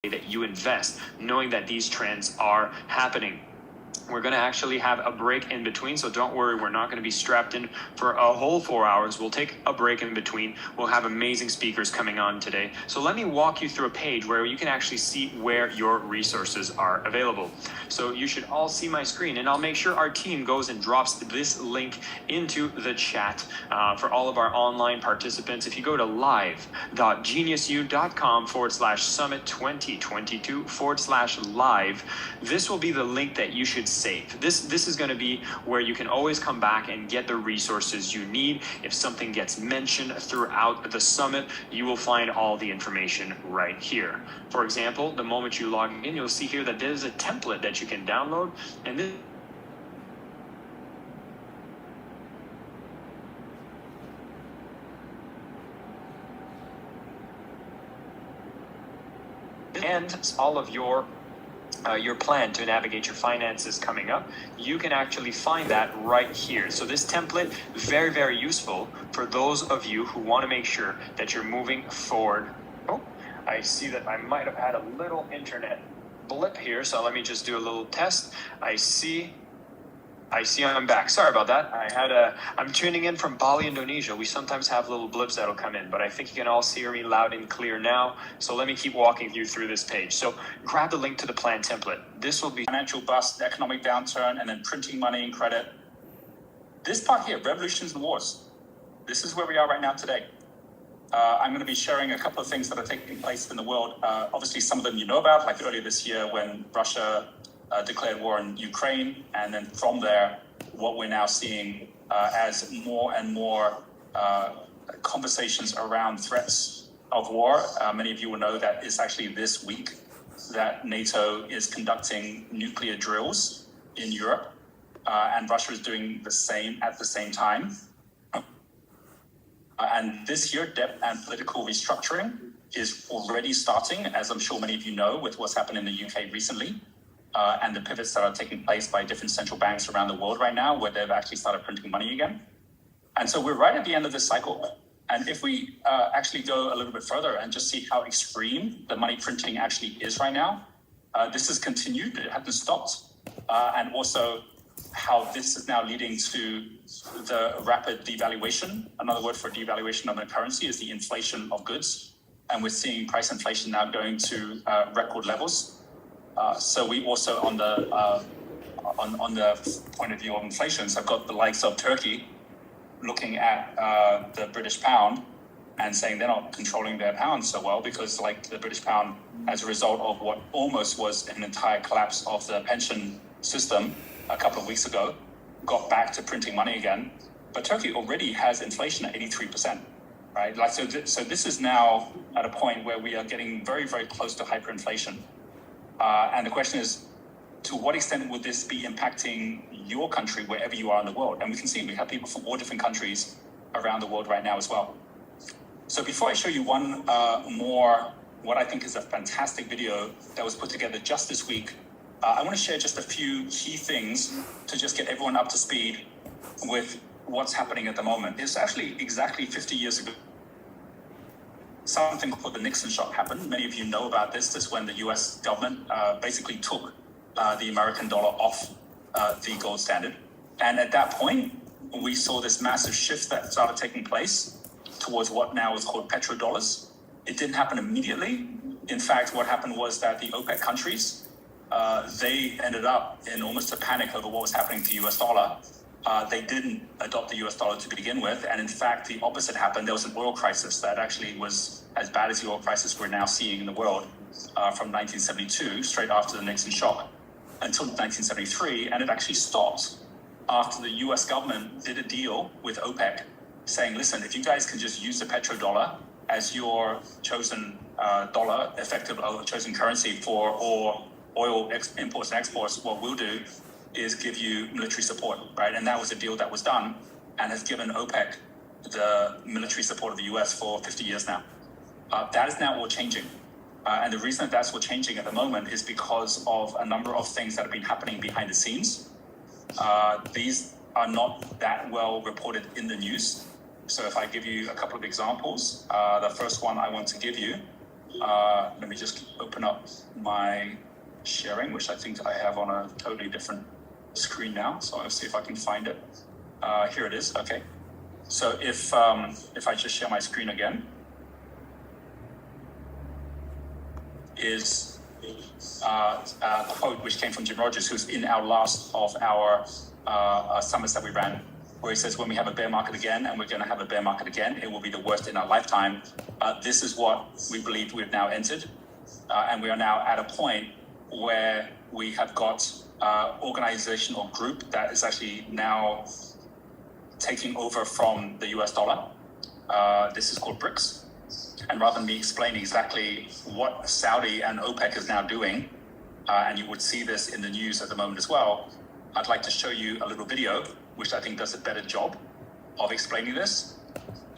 that you invest, knowing that these trends are happening. We're going to actually have a break in between, so don't worry, we're not going to be strapped in for a whole 4 hours. We'll take a break in between. We'll have amazing speakers coming on today. So let me walk you through a page where you can actually see where your resources are available. So you should all see my screen, and I'll make sure our team goes and drops this link into the chat for all of our online participants. If you go to live.geniusu.com/summit 2022/live, this will be the link that you should save. This is going to be where you can always come back and get the resources you need. If something gets mentioned throughout the summit, you will find all the information right here. For example, the moment you log in, you'll see here that there's a template that you can download, and this and all of your plan to navigate your finances coming up, you can actually find that right here. So this template, very, very useful for those of you who want to make sure that you're moving forward. Oh, I see that I might have had a little internet blip here, so let me just do a little test. I see I'm back. Sorry about that. I'm tuning in from Bali, Indonesia. We sometimes have little blips that'll come in, but I think you can all hear me loud and clear now. So let me keep walking you through this page. So grab the link to the plan template. This will be financial bust, economic downturn, and then printing money and credit. This part here, revolutions and wars. This is where we are right now today. I'm going to be sharing a couple of things that are taking place in the world. Obviously, some of them you know about, like earlier this year when Russia declared war in Ukraine, and then from there, what we're now seeing as more and more conversations around threats of war. Many of you will know that it's actually this week that NATO is conducting nuclear drills in Europe, and Russia is doing the same at the same time. And this year, debt and political restructuring is already starting, as I'm sure many of you know, with what's happened in the UK recently. And the pivots that are taking place by different central banks around the world right now, where they've actually started printing money again. And so we're right at the end of this cycle. And if we actually go a little bit further and just see how extreme the money printing actually is right now, this has continued, it hasn't stopped. And also how this is now leading to the rapid devaluation. Another word for devaluation of the currency is the inflation of goods. And we're seeing price inflation now going to record levels. So we also, on the point of view of inflation, so I've got the likes of Turkey looking at the British pound and saying they're not controlling their pound so well, because like the British pound, as a result of what almost was an entire collapse of the pension system a couple of weeks ago, got back to printing money again. But Turkey already has inflation at 83%, right? Like so this is now at a point where we are getting very, very close to hyperinflation. And the question is, to what extent would this be impacting your country wherever you are in the world? And we can see we have people from all different countries around the world right now as well. So before I show you one more, what I think is a fantastic video that was put together just this week, I want to share just a few key things to just get everyone up to speed with what's happening at the moment. It's actually exactly 50 years ago. Something called the Nixon shock happened. Many of you know about this. This is when the US government basically took the American dollar off the gold standard. And at that point, we saw this massive shift that started taking place towards what now is called petrodollars. It didn't happen immediately. In fact, what happened was that the OPEC countries, they ended up in almost a panic over what was happening to the US dollar. They didn't adopt the US dollar to begin with. And in fact, the opposite happened. There was an oil crisis that actually was as bad as the oil crisis we're now seeing in the world from 1972, straight after the Nixon shock, until 1973. And it actually stopped after the US government did a deal with OPEC saying, listen, if you guys can just use the petrodollar as your chosen dollar, effective chosen currency for all oil imports and exports, what we'll do is give you military support, right? And that was a deal that was done and has given OPEC the military support of the US for 50 years now. That is now all changing. And the reason that that's all changing at the moment is because of a number of things that have been happening behind the scenes. These are not that well reported in the news. So if I give you a couple of examples, the first one I want to give you Let me just open up my sharing, which I think I have on a totally different screen now. So I'll see if I can find it. Here it is. Okay. So if I just share my screen again, is a quote which came from Jim Rogers, who's in our last of our summits that we ran, where he says, when we have a bear market again, and we're going to have a bear market again, it will be the worst in our lifetime. This is what we believe we've now entered. And we are now at a point where we have got organization or group that is actually now taking over from the US dollar. This is called BRICS. And rather than me explaining exactly what Saudi and OPEC is now doing, and you would see this in the news at the moment as well, I'd like to show you a little video, which I think does a better job of explaining this.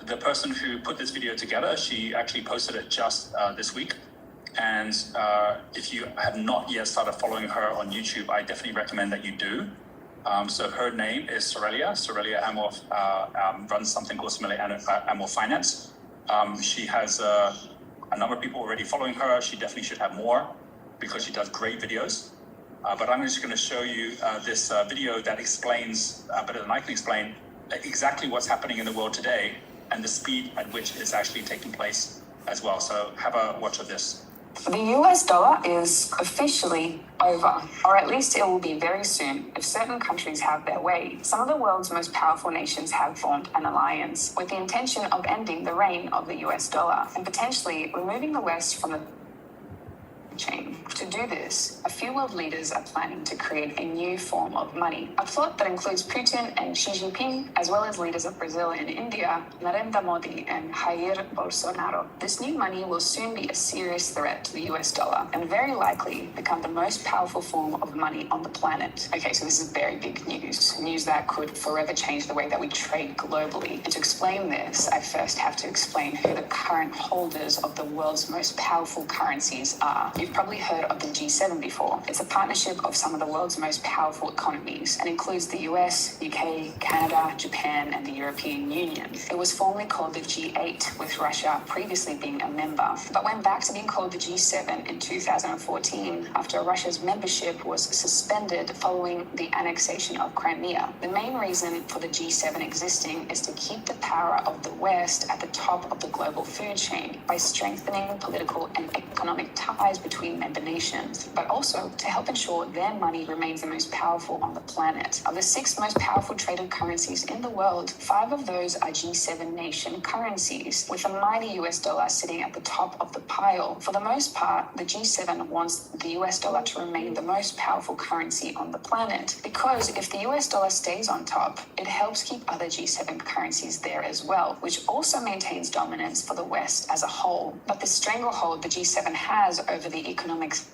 The person who put this video together, she actually posted it just this week. And if you have not yet started following her on YouTube, I definitely recommend that you do. So her name is Sorelia Amor, runs something called Sorelia Amor Finance. She has a number of people already following her. She definitely should have more because she does great videos. But I'm just going to show you this video that explains, better than I can explain, exactly what's happening in the world today and the speed at which it's actually taking place as well. So have a watch of this. The US dollar is officially over, or at least it will be very soon if certain countries have their way. Some of the world's most powerful nations have formed an alliance with the intention of ending the reign of the US dollar and potentially removing the West from the chain. To do this, a few world leaders are planning to create a new form of money, a plot that includes Putin and Xi Jinping, as well as leaders of Brazil and India, Narendra Modi and Jair Bolsonaro. This new money will soon be a serious threat to the US dollar and very likely become the most powerful form of money on the planet. Okay, so this is very big news that could forever change the way that we trade globally. And to explain this, I first have to explain who the current holders of the world's most powerful currencies are. You've probably heard of the G7 before. It's a partnership of some of the world's most powerful economies and includes the US, UK, Canada, Japan, and the European Union. It was formerly called the G8, with Russia previously being a member, but went back to being called the G7 in 2014 after Russia's membership was suspended following the annexation of Crimea. The main reason for the G7 existing is to keep the power of the West at the top of the global food chain by strengthening political and economic ties between member nations, but also to help ensure their money remains the most powerful on the planet. Of the 6 most powerful traded currencies in the world, 5 of those are G7 nation currencies, with the mighty US dollar sitting at the top of the pile. For the most part, the G7 wants the US dollar to remain the most powerful currency on the planet, because if the US dollar stays on top, it helps keep other G7 currencies there as well, which also maintains dominance for the West as a whole. But the stranglehold the G7 has over the economics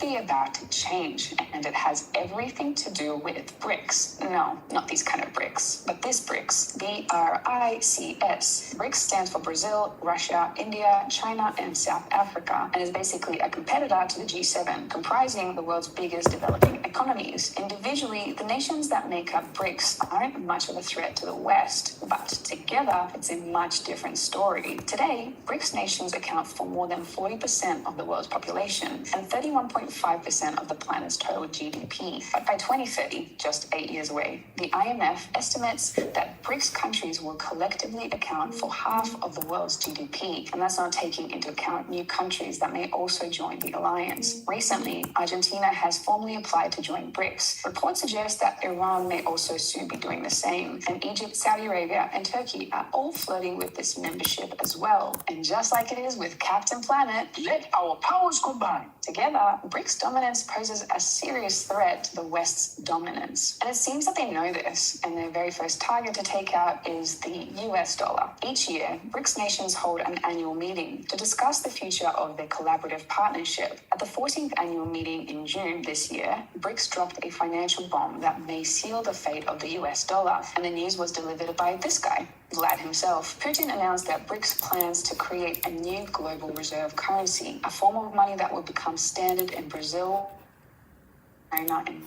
be about to change, and it has everything to do with BRICS. No, not these kind of BRICS, but this BRICS, BRICS. BRICS stands for Brazil, Russia, India, China, and South Africa, and is basically a competitor to the G7, comprising the world's biggest developing economies. Individually, the nations that make up BRICS aren't much of a threat to the West, but together, it's a much different story. Today, BRICS nations account for more than 40% of the world's population and 31.5% of the planet's total GDP. But by 2030, just 8 years away, the IMF estimates that BRICS countries will collectively account for half of the world's GDP, and that's not taking into account new countries that may also join the alliance. Recently, Argentina has formally applied to join BRICS. Reports suggest that Iran may also soon be doing the same, and Egypt, Saudi Arabia, and Turkey are all flirting with this membership as well. And just like it is with Captain Planet, let our powers combine. Together, BRICS dominance poses a serious threat to the West's dominance. And it seems that they know this, and their very first target to take out is the US dollar. Each year, BRICS nations hold an annual meeting to discuss the future of their collaborative partnership. At the 14th annual meeting in June this year, BRICS dropped a financial bomb that may seal the fate of the US dollar, and the news was delivered by this guy, Vlad himself. Putin announced that BRICS plans to create a new global reserve currency, a form of money that will become standard in Brazil, China, and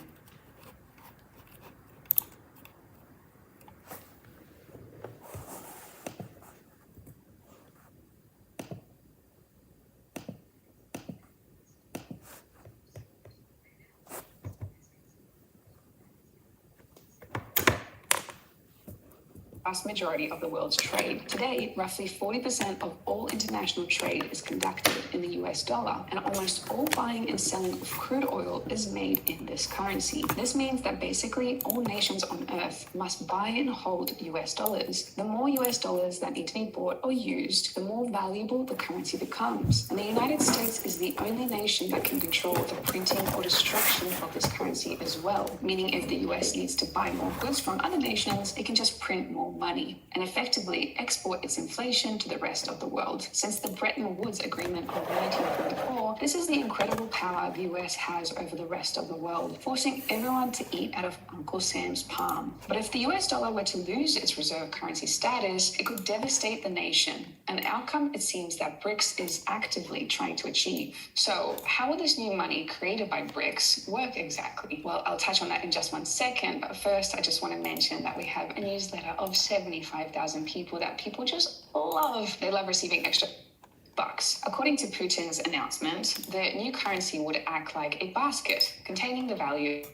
vast majority of the world's trade. Today, roughly 40% of all international trade is conducted in the US dollar, and almost all buying and selling of crude oil is made in this currency. This means that basically all nations on Earth must buy and hold US dollars. The more US dollars that need to be bought or used, the more valuable the currency becomes. And the United States is the only nation that can control the printing or destruction of this currency as well, meaning if the US needs to buy more goods from other nations, it can just print more money and effectively export its inflation to the rest of the world. Since the Bretton Woods Agreement of 1944, this is the incredible power the US has over the rest of the world, forcing everyone to eat out of Uncle Sam's palm. But if the US dollar were to lose its reserve currency status, it could devastate the nation, an outcome it seems that BRICS is actively trying to achieve. So how will this new money created by BRICS work exactly? Well, I'll touch on that in just one second, but first I just want to mention that we have a newsletter of 75,000 people that people just love. They love receiving extra bucks. According to Putin's announcement, the new currency would act like a basket containing the value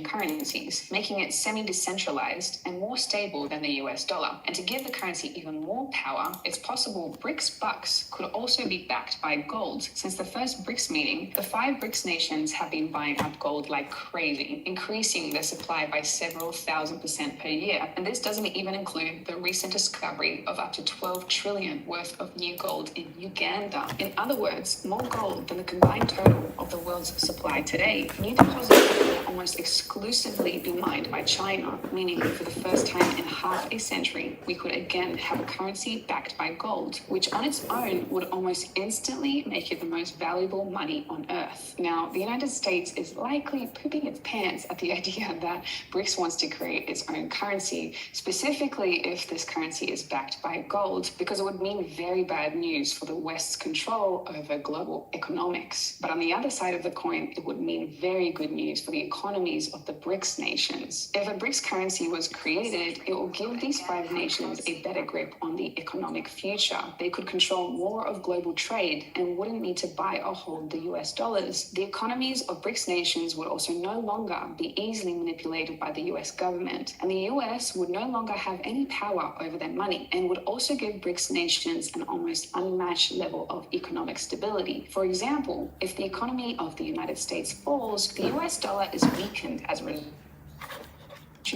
currencies, making it semi-decentralized and more stable than the US dollar. And to give the currency even more power, it's possible BRICS bucks could also be backed by gold. Since the first BRICS meeting, the 5 BRICS nations have been buying up gold like crazy, increasing their supply by several thousand% per year. And this doesn't even include the recent discovery of up to 12 trillion worth of new gold in Uganda. In other words, more gold than the combined total of the world's supply today. New deposits will almost exclusively be mined by China, meaning for the first time in half a century, we could again have a currency backed by gold, which on its own would almost instantly make it the most valuable money on Earth. Now, the United States is likely pooping its pants at the idea that BRICS wants to create its own currency, specifically if this currency is backed by gold, because it would mean very bad news for the West's control over global economics. But on the other side of the coin, it would mean very good news for the economies of the BRICS nations. If a BRICS currency was created, it will give these 5 nations a better grip on the economic future. They could control more of global trade and wouldn't need to buy or hold the US dollars. The economies of BRICS nations would also no longer be easily manipulated by the US government, and the US would no longer have any power over their money, and would also give BRICS nations an almost unmatched level of economic stability. For example, if the economy of the United States falls, the US dollar is weakened as a result.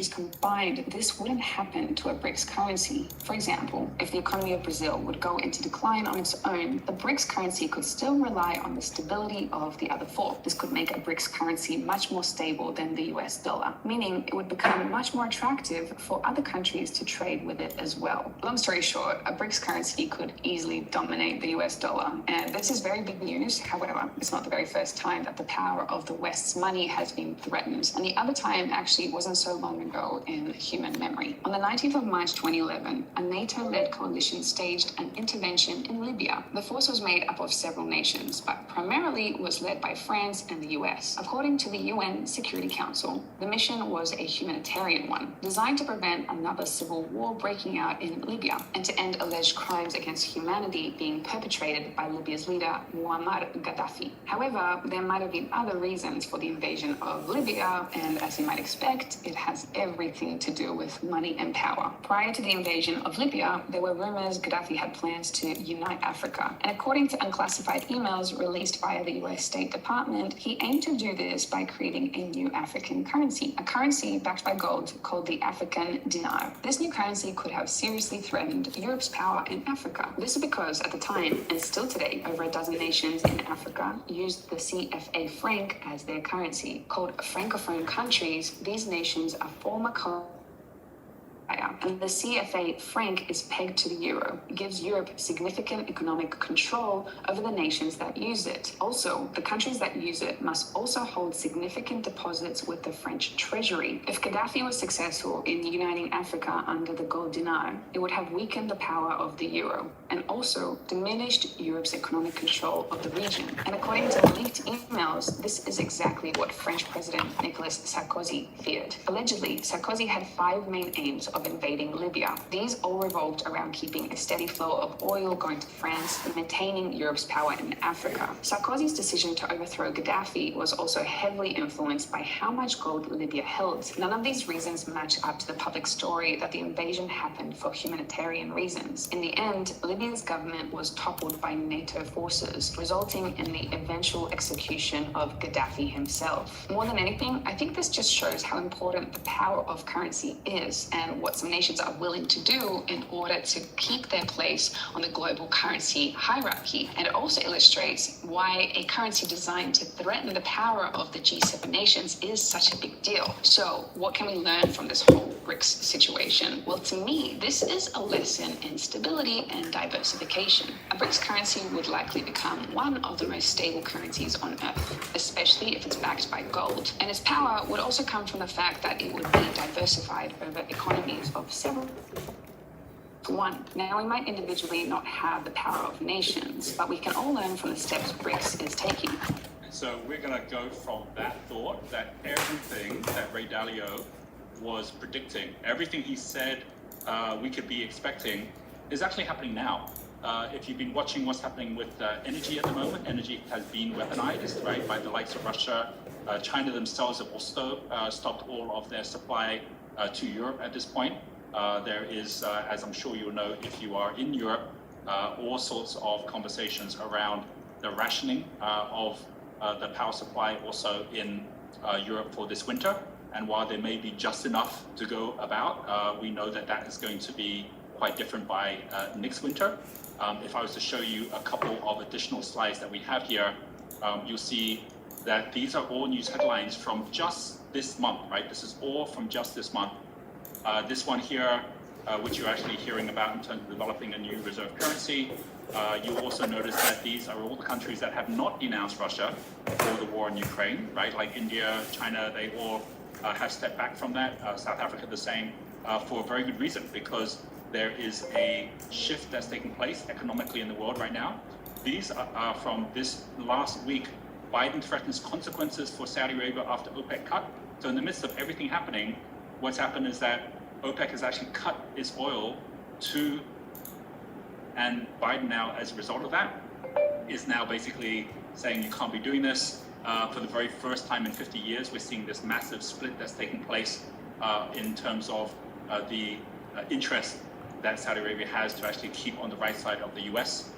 Combined, this wouldn't happen to a BRICS currency. For example, if the economy of Brazil would go into decline on its own, the BRICS currency could still rely on the stability of the other 4. This could make a BRICS currency much more stable than the US dollar, meaning it would become much more attractive for other countries to trade with it as well. Long story short, a BRICS currency could easily dominate the US dollar, and this is very big news. However, it's not the very first time that the power of the West's money has been threatened, and the other time actually wasn't so long ago in human memory. On the 19th of March 2011, a NATO-led coalition staged an intervention in Libya. The force was made up of several nations, but primarily was led by France and the US. According to the UN Security Council, the mission was a humanitarian one, designed to prevent another civil war breaking out in Libya and to end alleged crimes against humanity being perpetrated by Libya's leader, Muammar Gaddafi. However, there might have been other reasons for the invasion of Libya, and as you might expect, it has everything to do with money and power. Prior to the invasion of Libya, there were rumors Gaddafi had plans to unite Africa. And according to unclassified emails released by the US State Department, he aimed to do this by creating a new African currency, a currency backed by gold called the African dinar. This new currency could have seriously threatened Europe's power in Africa. This is because at the time, and still today, over a dozen nations in Africa used the CFA franc as their currency. Called Francophone countries, these nations are former colonies, and the CFA franc is pegged to the euro. It gives Europe significant economic control over the nations that use it. Also, the countries that use it must also hold significant deposits with the French treasury. If Gaddafi was successful in uniting Africa under the gold dinar, it would have weakened the power of the euro and also diminished Europe's economic control of the region. And according to leaked emails, this is exactly what French President Nicolas Sarkozy feared. Allegedly, Sarkozy had 5 main aims of of invading Libya. These all revolved around keeping a steady flow of oil going to France and maintaining Europe's power in Africa. Sarkozy's decision to overthrow Gaddafi was also heavily influenced by how much gold Libya held. None of these reasons match up to the public story that the invasion happened for humanitarian reasons. In the end, Libya's government was toppled by NATO forces, resulting in the eventual execution of Gaddafi himself. More than anything, I think this just shows how important the power of currency is and what some nations are willing to do in order to keep their place on the global currency hierarchy. And it also illustrates why a currency designed to threaten the power of the G7 nations is such a big deal. So what can we learn from this whole BRICS situation? Well, to me, this is a lesson in stability and diversification. A BRICS currency would likely become one of the most stable currencies on Earth, especially if it's backed by gold. And its power would also come from the fact that it would be diversified over economies of several. For one, now we might individually not have the power of nations, but we can all learn from the steps BRICS is taking. So we're going to go from that thought that everything that Ray Dalio was predicting, everything he said we could be expecting, is actually happening now. If you've been watching what's happening with energy at the moment, energy has been weaponized, right, by the likes of Russia. China themselves have also stopped all of their supply to Europe at this point. There is, as I'm sure you'll know if you are in Europe, all sorts of conversations around the rationing of the power supply also in Europe for this winter. And while there may be just enough to go about, we know that that is going to be quite different by next winter. If I was to show you a couple of additional slides that we have here, you'll see that these are all news headlines from just this month, right? This is all from just this month. This one here, which you're actually hearing about in terms of developing a new reserve currency. You'll also notice that these are all the countries that have not denounced Russia for the war in Ukraine, right? Like India, China, they all have stepped back from that. South Africa the same, for a very good reason, because there is a shift that's taking place economically in the world right now. These are from this last week. Biden threatens consequences for Saudi Arabia after OPEC cut. So in the midst of everything happening, what's happened is that OPEC has actually cut its oil to, and Biden now, as a result of that, is now basically saying you can't be doing this. For the very first time in 50 years, we're seeing this massive split that's taking place in terms of the interest that Saudi Arabia has to actually keep on the right side of the US.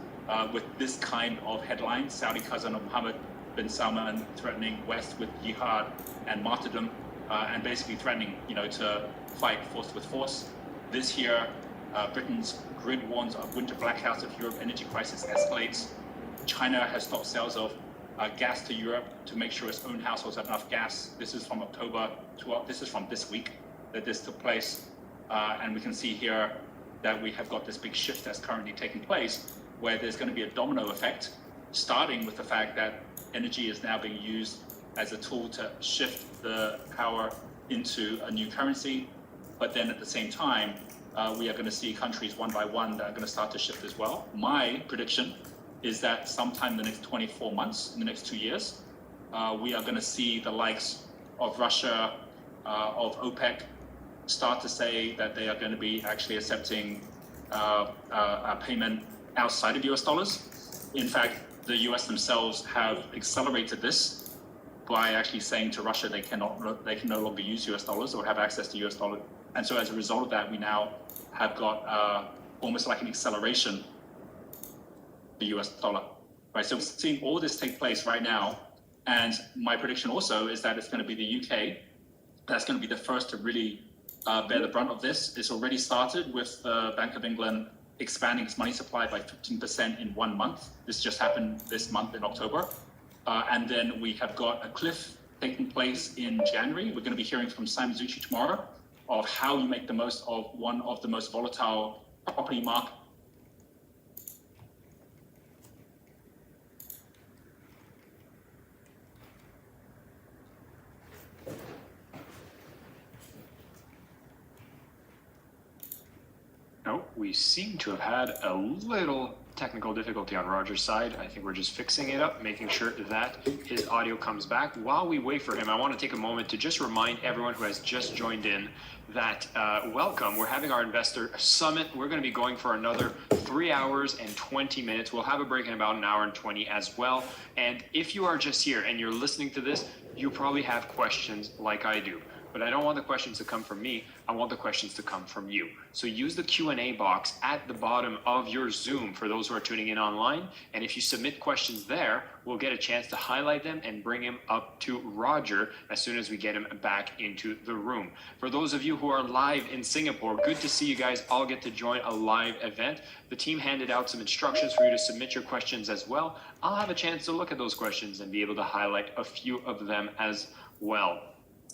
With this kind of headline, Saudi cousin of Mohammed bin Salman threatening West with jihad and martyrdom, and basically threatening, to fight force with force. This here, Britain's grid warns of winter blackouts if Europe energy crisis escalates. China has stopped sales of gas to Europe to make sure its own households have enough gas. This is from October 12th. This is from this week that this took place. And we can see here that we have got this big shift that's currently taking place, where there's going to be a domino effect, starting with the fact that energy is now being used as a tool to shift the power into a new currency. But then at the same time, we are going to see countries one by one that are going to start to shift as well. My prediction is that sometime in the next 24 months, in the next 2 years, we are going to see the likes of Russia, of OPEC, start to say that they are going to be actually accepting a payment outside of US dollars. In fact, the US themselves have accelerated this by actually saying to Russia they can no longer use US dollars or have access to US dollars. And so as a result of that, we now have got almost like an acceleration of the US dollar, right? So we're seeing all this take place right now. And my prediction also is that it's going to be the UK that's going to be the first to really bear the brunt of this. It's already started with the Bank of England expanding its money supply by 15% in 1 month. This just happened this month in October. And then we have got a cliff taking place in January. We're going to be hearing from Simon Zutshi tomorrow of how you make the most of one of the most volatile property markets. No, we seem to have had a little technical difficulty on Roger's side. I think we're just fixing it up, making sure that his audio comes back. While we wait for him, I want to take a moment to just remind everyone who has just joined in that welcome. We're having our investor summit. We're going to be going for another 3 hours and 20 minutes. We'll have a break in about an hour and 20 as well. And if you are just here and you're listening to this, you probably have questions like I do. But I don't want the questions to come from me. I want the questions to come from you. So use the Q&A box at the bottom of your Zoom for those who are tuning in online. And if you submit questions there, we'll get a chance to highlight them and bring him up to Roger as soon as we get him back into the room. For those of you who are live in Singapore, good to see you guys all get to join a live event. The team handed out some instructions for you to submit your questions as well. I'll have a chance to look at those questions and be able to highlight a few of them as well.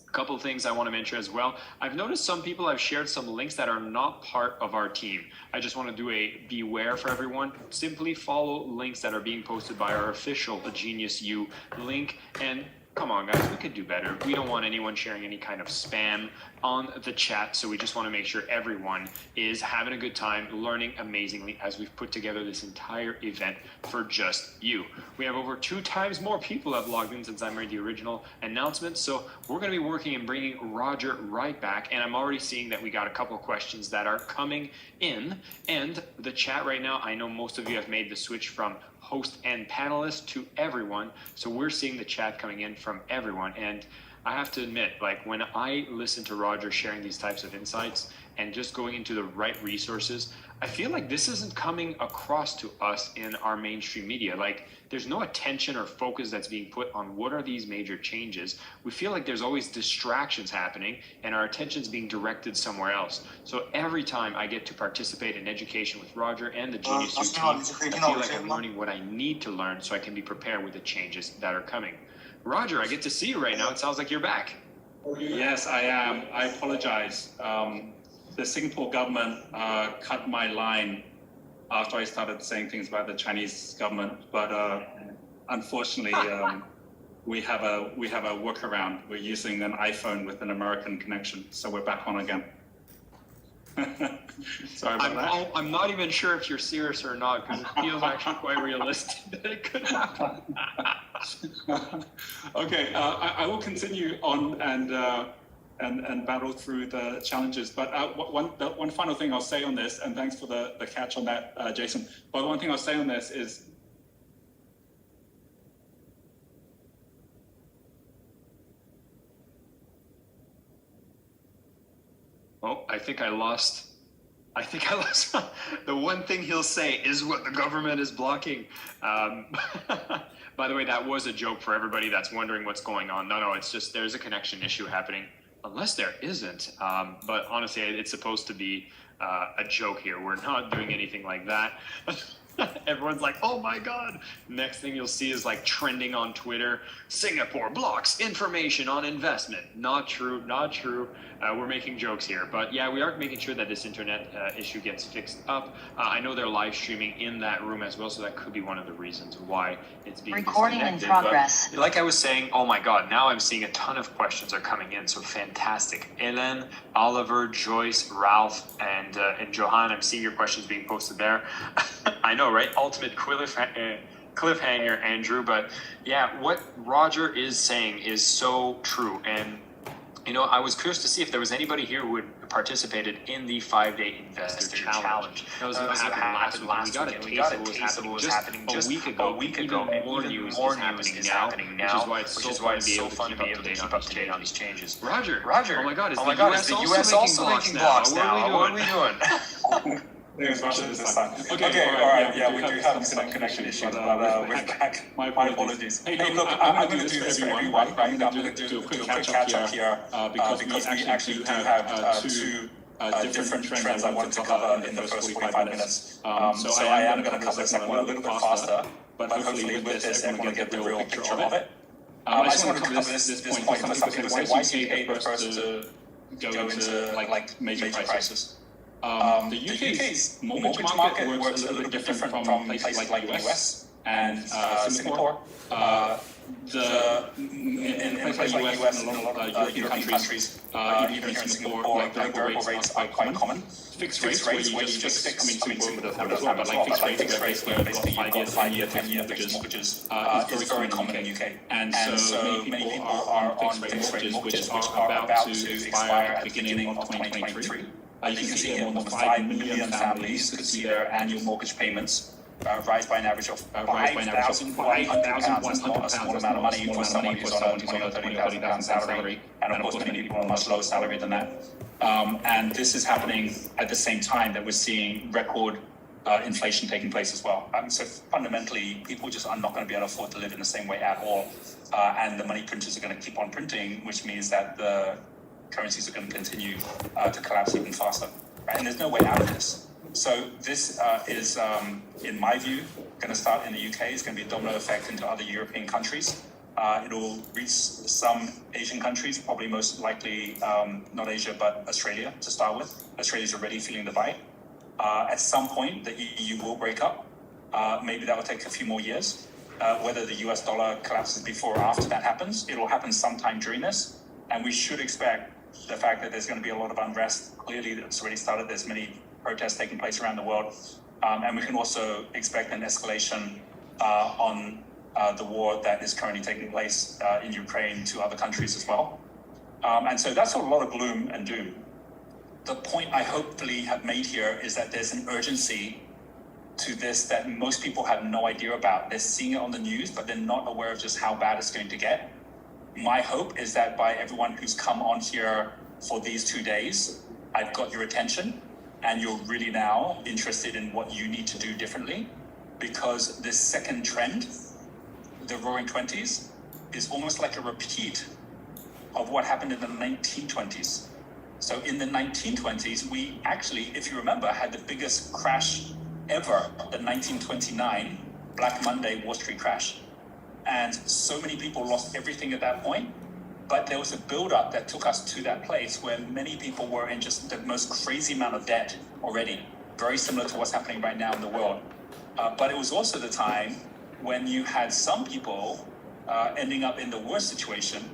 A couple of things I want to mention as well. I've noticed some people have shared some links that are not part of our team. I just want to do a beware for everyone. Simply follow links that are being posted by our official Genius U link. And come on, guys, we could do better. We don't want anyone sharing any kind of spam on the chat, so we just want to make sure everyone is having a good time, learning amazingly as we've put together this entire event for just you. We have over 2 times more people have logged in since I made the original announcement, so we're going to be working and bringing Roger right back, and I'm already seeing that we got a couple of questions that are coming in, and the chat right now, I know most of you have made the switch from host and panelist to everyone, so we're seeing the chat coming in from everyone. And I have to admit, like, when I listen to Roger sharing these types of insights and just going into the right resources, I feel like this isn't coming across to us in our mainstream media. Like, there's no attention or focus that's being put on what are these major changes. We feel like there's always distractions happening and our attention's being directed somewhere else. So every time I get to participate in education with Roger and the Genius U team, I feel like I'm learning what I need to learn so I can be prepared with the changes that are coming. Roger, I get to see you right now. It sounds like you're back. Yes, I am. I apologize. The Singapore government cut my line after I started saying things about the Chinese government, but unfortunately, we have a workaround. We're using an iPhone with an American connection, so we're back on again. Sorry about that. I'm not even sure if you're serious or not, because it feels actually quite realistic that it could happen. Okay, I will continue on and battle through the challenges. But one final thing I'll say on this, and thanks for the catch on that, Jason. But one thing I'll say on this is, Oh, I think I lost. The one thing he'll say is what the government is blocking. By the way, that was a joke for everybody that's wondering what's going on. No, it's just there's a connection issue happening. Unless there isn't. But honestly, it's supposed to be a joke here. We're not doing anything like that. Everyone's like, oh my God. Next thing you'll see is like trending on Twitter, Singapore blocks information on investment. Not true, not true. We're making jokes here. But yeah, we are making sure that this internet issue gets fixed up. I know they're live streaming in that room as well, so that could be one of the reasons why it's being recording in disconnected. progress. But like I was saying, oh my God, now I'm seeing a ton of questions are coming in, so fantastic. Ellen, Oliver, Joyce, Ralph, and Johan, I'm seeing your questions being posted there. I know, right? Ultimate cliffhanger, Andrew. But yeah, what Roger is saying is so true. And, you know, I was curious to see if there was anybody here who had participated in the 5-day investor challenge. That was what happened last week. We got a taste of what was happening just a week ago. And more news is happening now, which is why it's so fun to be able to keep up to date on these changes. Roger, oh my God, is the US also making blocks now? What are we doing? There's Russia this time. Okay, all right, yeah, we do have some connection issues, but we're back. My apologies. Hey, look, I'm going to do this for everyone, right? I'm going to do a quick catch-up here, because we actually do have two different trends I wanted to cover in the first 45 minutes. So I am going to cover the second one a little bit faster, but hopefully with this, everyone will get the real picture of it. I just want to cover this point because some people say, why is UK the first to go into like major crisis? The UK's mortgage market works a little bit different from places like the US. And Singapore, in places like the US and a lot of European countries, even here in Singapore, like variable rates are quite common. Fixed rates where you just fix, Singapore does have as well, but like fixed rates where basically you've got 5-year fixed mortgages is very common in the UK. And so many people are on fixed rate mortgages which are about to expire at the beginning of 2023. You can see here more than 5 million families could see their annual mortgage payments rise by an average of £5,100. That's not a small amount of money for someone who's on a £20,000 or £30,000 salary, and of course many people on a much lower salary than that. And this is happening at the same time that we're seeing record inflation taking place as well. So fundamentally, people just are not going to be able to afford to live in the same way at all, and the money printers are going to keep on printing, which means that the currencies are going to continue to collapse even faster. Right? And there's no way out of this. So this is, in my view, going to start in the UK. It's going to be a domino effect into other European countries. It'll reach some Asian countries, probably most likely not Asia, but Australia to start with. Australia's already feeling the bite. At some point, the EU will break up. Maybe that will take a few more years. Whether the US dollar collapses before or after that happens, it will happen sometime during this. And we should expect the fact that there's going to be a lot of unrest. Clearly, it's already started. There's many protests taking place around the world. And we can also expect an escalation on the war that is currently taking place in Ukraine to other countries as well. And so that's a lot of gloom and doom. The point I hopefully have made here is that there's an urgency to this that most people have no idea about. They're seeing it on the news, but they're not aware of just how bad it's going to get. My hope is that by everyone who's come on here for these 2 days, I've got your attention and you're really now interested in what you need to do differently, because this second trend, the Roaring Twenties, is almost like a repeat of what happened in the 1920s. So in the 1920s, we actually, if you remember, had the biggest crash ever, the 1929 Black Monday Wall Street crash. And so many people lost everything at that point. But there was a build-up that took us to that place where many people were in just the most crazy amount of debt already, very similar to what's happening right now in the world. But it was also the time when you had some people ending up in the worst situation,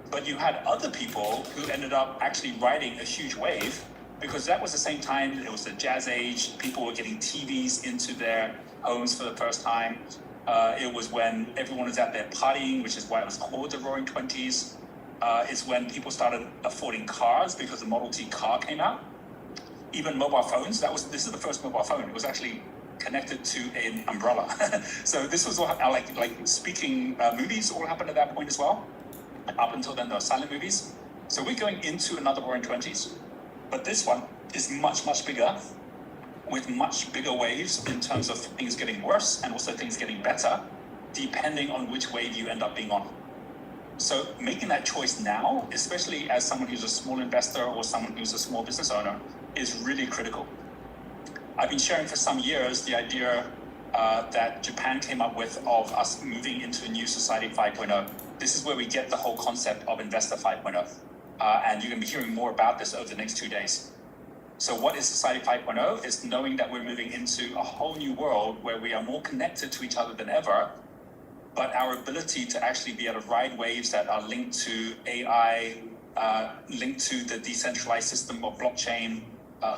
but you had other people who ended up actually riding a huge wave, because that was the same time, it was the jazz age, people were getting TVs into their homes for the first time. It was when everyone was out there partying, which is why it was called the Roaring Twenties. It's when people started affording cars because the Model T car came out. Even mobile phones, this is the first mobile phone. It was actually connected to an umbrella. So this was all, like speaking movies all happened at that point as well. Up until then, there were silent movies. So we're going into another Roaring Twenties, but this one is much, much bigger, with much bigger waves in terms of things getting worse and also things getting better, depending on which wave you end up being on. So making that choice now, especially as someone who's a small investor or someone who's a small business owner, is really critical. I've been sharing for some years the idea that Japan came up with of us moving into a new Society 5.0. This is where we get the whole concept of Investor 5.0. And you're going to be hearing more about this over the next 2 days. So what is Society 5.0? It's knowing that we're moving into a whole new world where we are more connected to each other than ever, but our ability to actually be able to ride waves that are linked to AI, linked to the decentralized system of blockchain,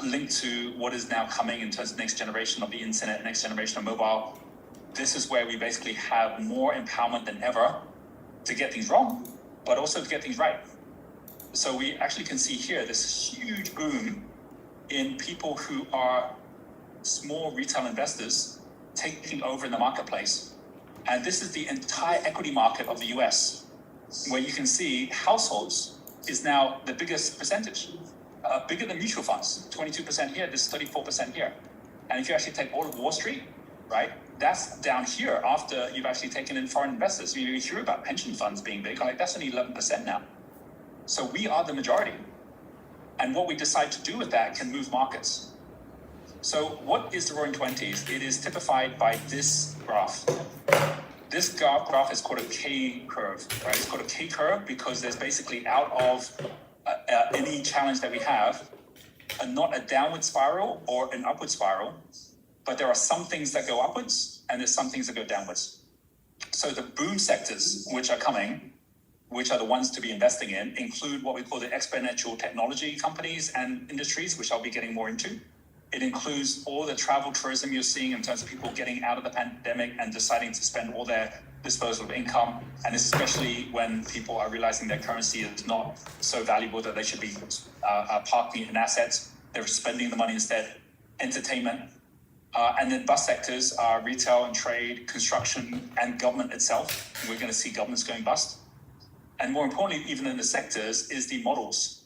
linked to what is now coming in terms of next generation of the internet, next generation of mobile. This is where we basically have more empowerment than ever to get things wrong, but also to get things right. So we actually can see here this huge boom in people who are small retail investors taking over in the marketplace. And this is the entire equity market of the US, where you can see households is now the biggest percentage, bigger than mutual funds, 22% here, this is 34% here. And if you actually take all of Wall Street, right, that's down here after you've actually taken in foreign investors. You hear about pension funds being big, like that's only 11% now. So we are the majority. And what we decide to do with that can move markets. So what is the Roaring Twenties? It is typified by this graph. This graph is called a K curve, right? It's called a K curve because there's basically out of any challenge that we have, not a downward spiral or an upward spiral, but there are some things that go upwards and there's some things that go downwards. So the boom sectors which are coming, which are the ones to be investing in, include what we call the exponential technology companies and industries, which I'll be getting more into. It includes all the travel tourism you're seeing in terms of people getting out of the pandemic and deciding to spend all their disposable income, and especially when people are realizing their currency is not so valuable that they should be parking in assets. They're spending the money instead. Entertainment. And then bust sectors are retail and trade, construction, and government itself. We're going to see governments going bust. And more importantly, even in the sectors, is the models.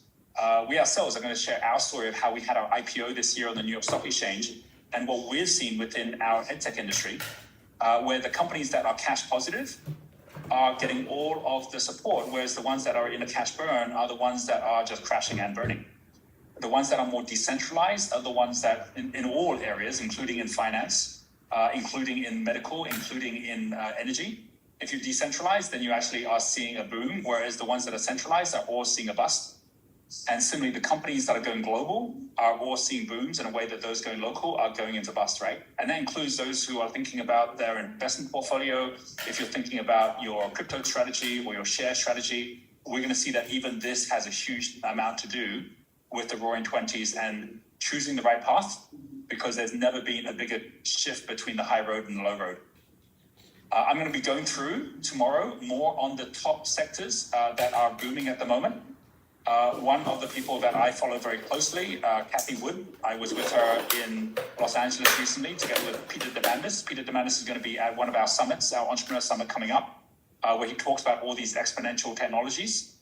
We ourselves are going to share our story of how we had our IPO this year on the New York Stock Exchange and what we've seen within our edtech industry, where the companies that are cash positive are getting all of the support, whereas the ones that are in a cash burn are the ones that are just crashing and burning. The ones that are more decentralized are the ones that in all areas, including in finance, including in medical, including in energy. If you're decentralized, then you actually are seeing a boom, whereas the ones that are centralized are all seeing a bust. And similarly, the companies that are going global are all seeing booms in a way that those going local are going into bust, right? And that includes those who are thinking about their investment portfolio. If you're thinking about your crypto strategy or your share strategy, we're going to see that even this has a huge amount to do with the roaring 20s and choosing the right path, because there's never been a bigger shift between the high road and the low road. I'm going to be going through tomorrow more on the top sectors that are booming at the moment. One of the people that I follow very closely, Kathy Wood, I was with her in Los Angeles recently together with Peter Diamandis. Peter Diamandis is going to be at one of our summits, our entrepreneur summit coming up, where he talks about all these exponential technologies.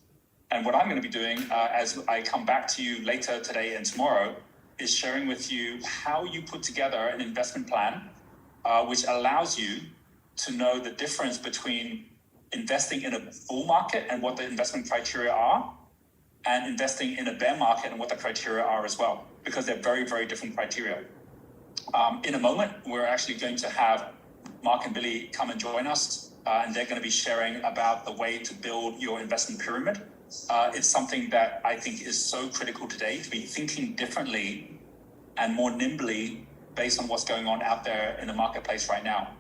And what I'm going to be doing as I come back to you later today and tomorrow is sharing with you how you put together an investment plan which allows you to know the difference between investing in a bull market and what the investment criteria are, and investing in a bear market and what the criteria are as well, because they're very, very different criteria. In a moment, we're actually going to have Mark and Billy come and join us, and they're going to be sharing about the way to build your investment pyramid. It's something that I think is so critical today, to be thinking differently and more nimbly based on what's going on out there in the marketplace right now.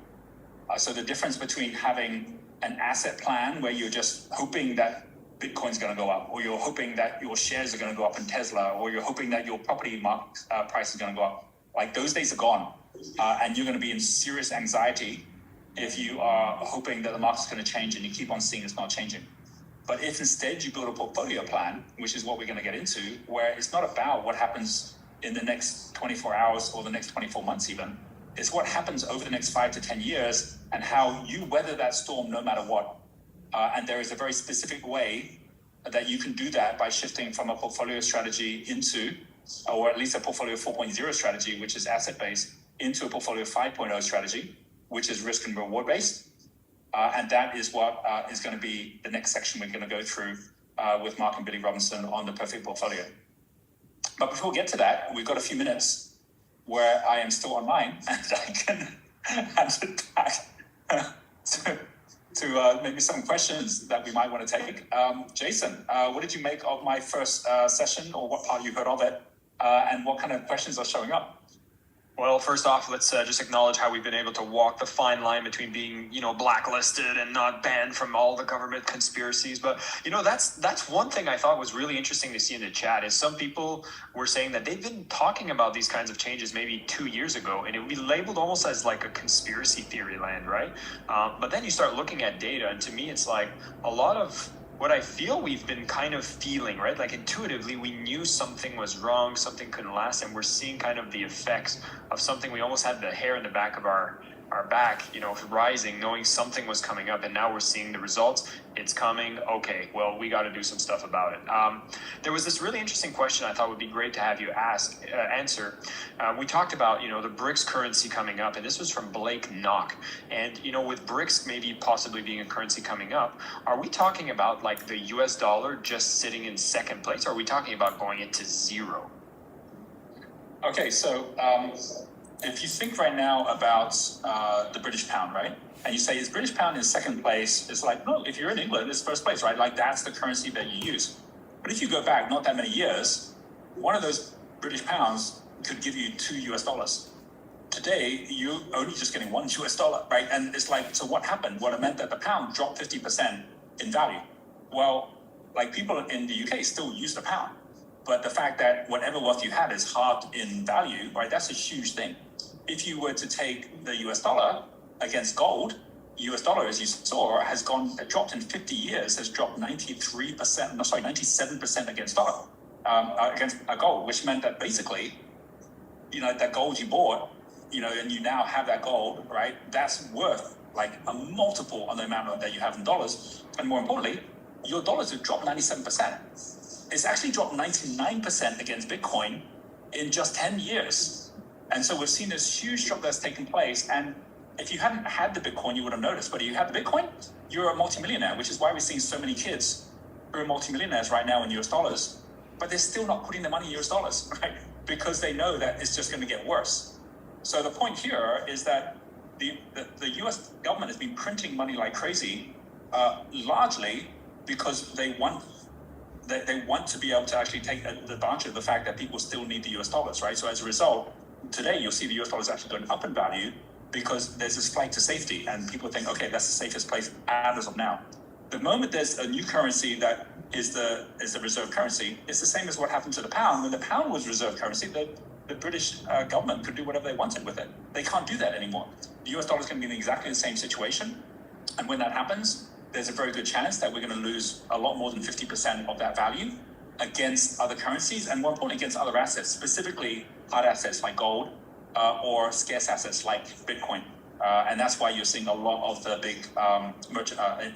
So the difference between having an asset plan where you're just hoping that Bitcoin's going to go up, or you're hoping that your shares are going to go up in Tesla, or you're hoping that your property price is going to go up, like those days are gone. And you're going to be in serious anxiety if you are hoping that the market's going to change and you keep on seeing it's not changing. But if instead you build a portfolio plan, which is what we're going to get into, where it's not about what happens in the next 24 hours or the next 24 months even, it's what happens over the next 5 to 10 years and how you weather that storm no matter what. And there is a very specific way that you can do that by shifting from a portfolio strategy into, or at least a portfolio 4.0 strategy, which is asset-based, into a portfolio 5.0 strategy, which is risk and reward-based. And that is what is going to be the next section we're going to go through with Mark and Billy Robinson on the perfect portfolio. But before we get to that, we've got a few minutes where I am still online and I can hand it back to maybe some questions that we might want to take. Jason, what did you make of my first session, or what part you heard of it, and what kind of questions are showing up? Well, first off, let's just acknowledge how we've been able to walk the fine line between being, blacklisted and not banned from all the government conspiracies. But, that's one thing I thought was really interesting to see in the chat is some people were saying that they've been talking about these kinds of changes maybe 2 years ago, and it would be labeled almost as like a conspiracy theory land, right? But then you start looking at data, and to me, it's like a lot of what I feel we've been kind of feeling, right? Like intuitively, we knew something was wrong, something couldn't last, and we're seeing kind of the effects of something. We almost had the hair in the back of our back, rising, knowing something was coming up, and now we're seeing the results. It's coming. Okay, well, we got to do some stuff about it. There was this really interesting question I thought would be great to have you answer. We talked about, the BRICS currency coming up, and this was from Blake Knock. And, with BRICS maybe possibly being a currency coming up, are we talking about like the US dollar just sitting in second place? Or are we talking about going into zero? Okay, so if you think right now about the British pound, right? And you say, is British pound in second place? It's like, no, if you're in England, it's first place, right? Like that's the currency that you use. But if you go back not that many years, one of those British pounds could give you $2 US. today you're only just getting $1, right? And it's like, so what happened? Well, it meant that the pound dropped 50% in value. Well, like people in the UK still use the pound, but the fact that whatever wealth you had is halved in value, right? That's a huge thing. If you were to take the US dollar against gold, US dollar, as you saw, has dropped in 50 years, has dropped 97% against dollar, against gold, which meant that basically, that gold you bought, and you now have that gold, right? That's worth like a multiple on the amount that you have in dollars. And more importantly, your dollars have dropped 97%. It's actually dropped 99% against Bitcoin in just 10 years. And so we've seen this huge drop that's taken place. And if you hadn't had the Bitcoin, you would have noticed. But if you had the Bitcoin, you're a multimillionaire, which is why we're seeing so many kids who are multimillionaires right now in US dollars, but they're still not putting their money in US dollars, right? Because they know that it's just going to get worse. So the point here is that the US government has been printing money like crazy, largely because they want to be able to actually take advantage of the fact that people still need the US dollars, right? So as a result, today you'll see the US dollar is actually going up in value because there's this flight to safety, and people think, okay, that's the safest place as of now. The moment there's a new currency that is the reserve currency, it's the same as what happened to the pound. When the pound was reserve currency, the British government could do whatever they wanted with it. They can't do that anymore. The US dollar is going to be in exactly the same situation, and when that happens, there's a very good chance that we're going to lose a lot more than 50% of that value against other currencies, and more importantly, against other assets, specifically hard assets like gold or scarce assets like Bitcoin. And that's why you're seeing a lot of the big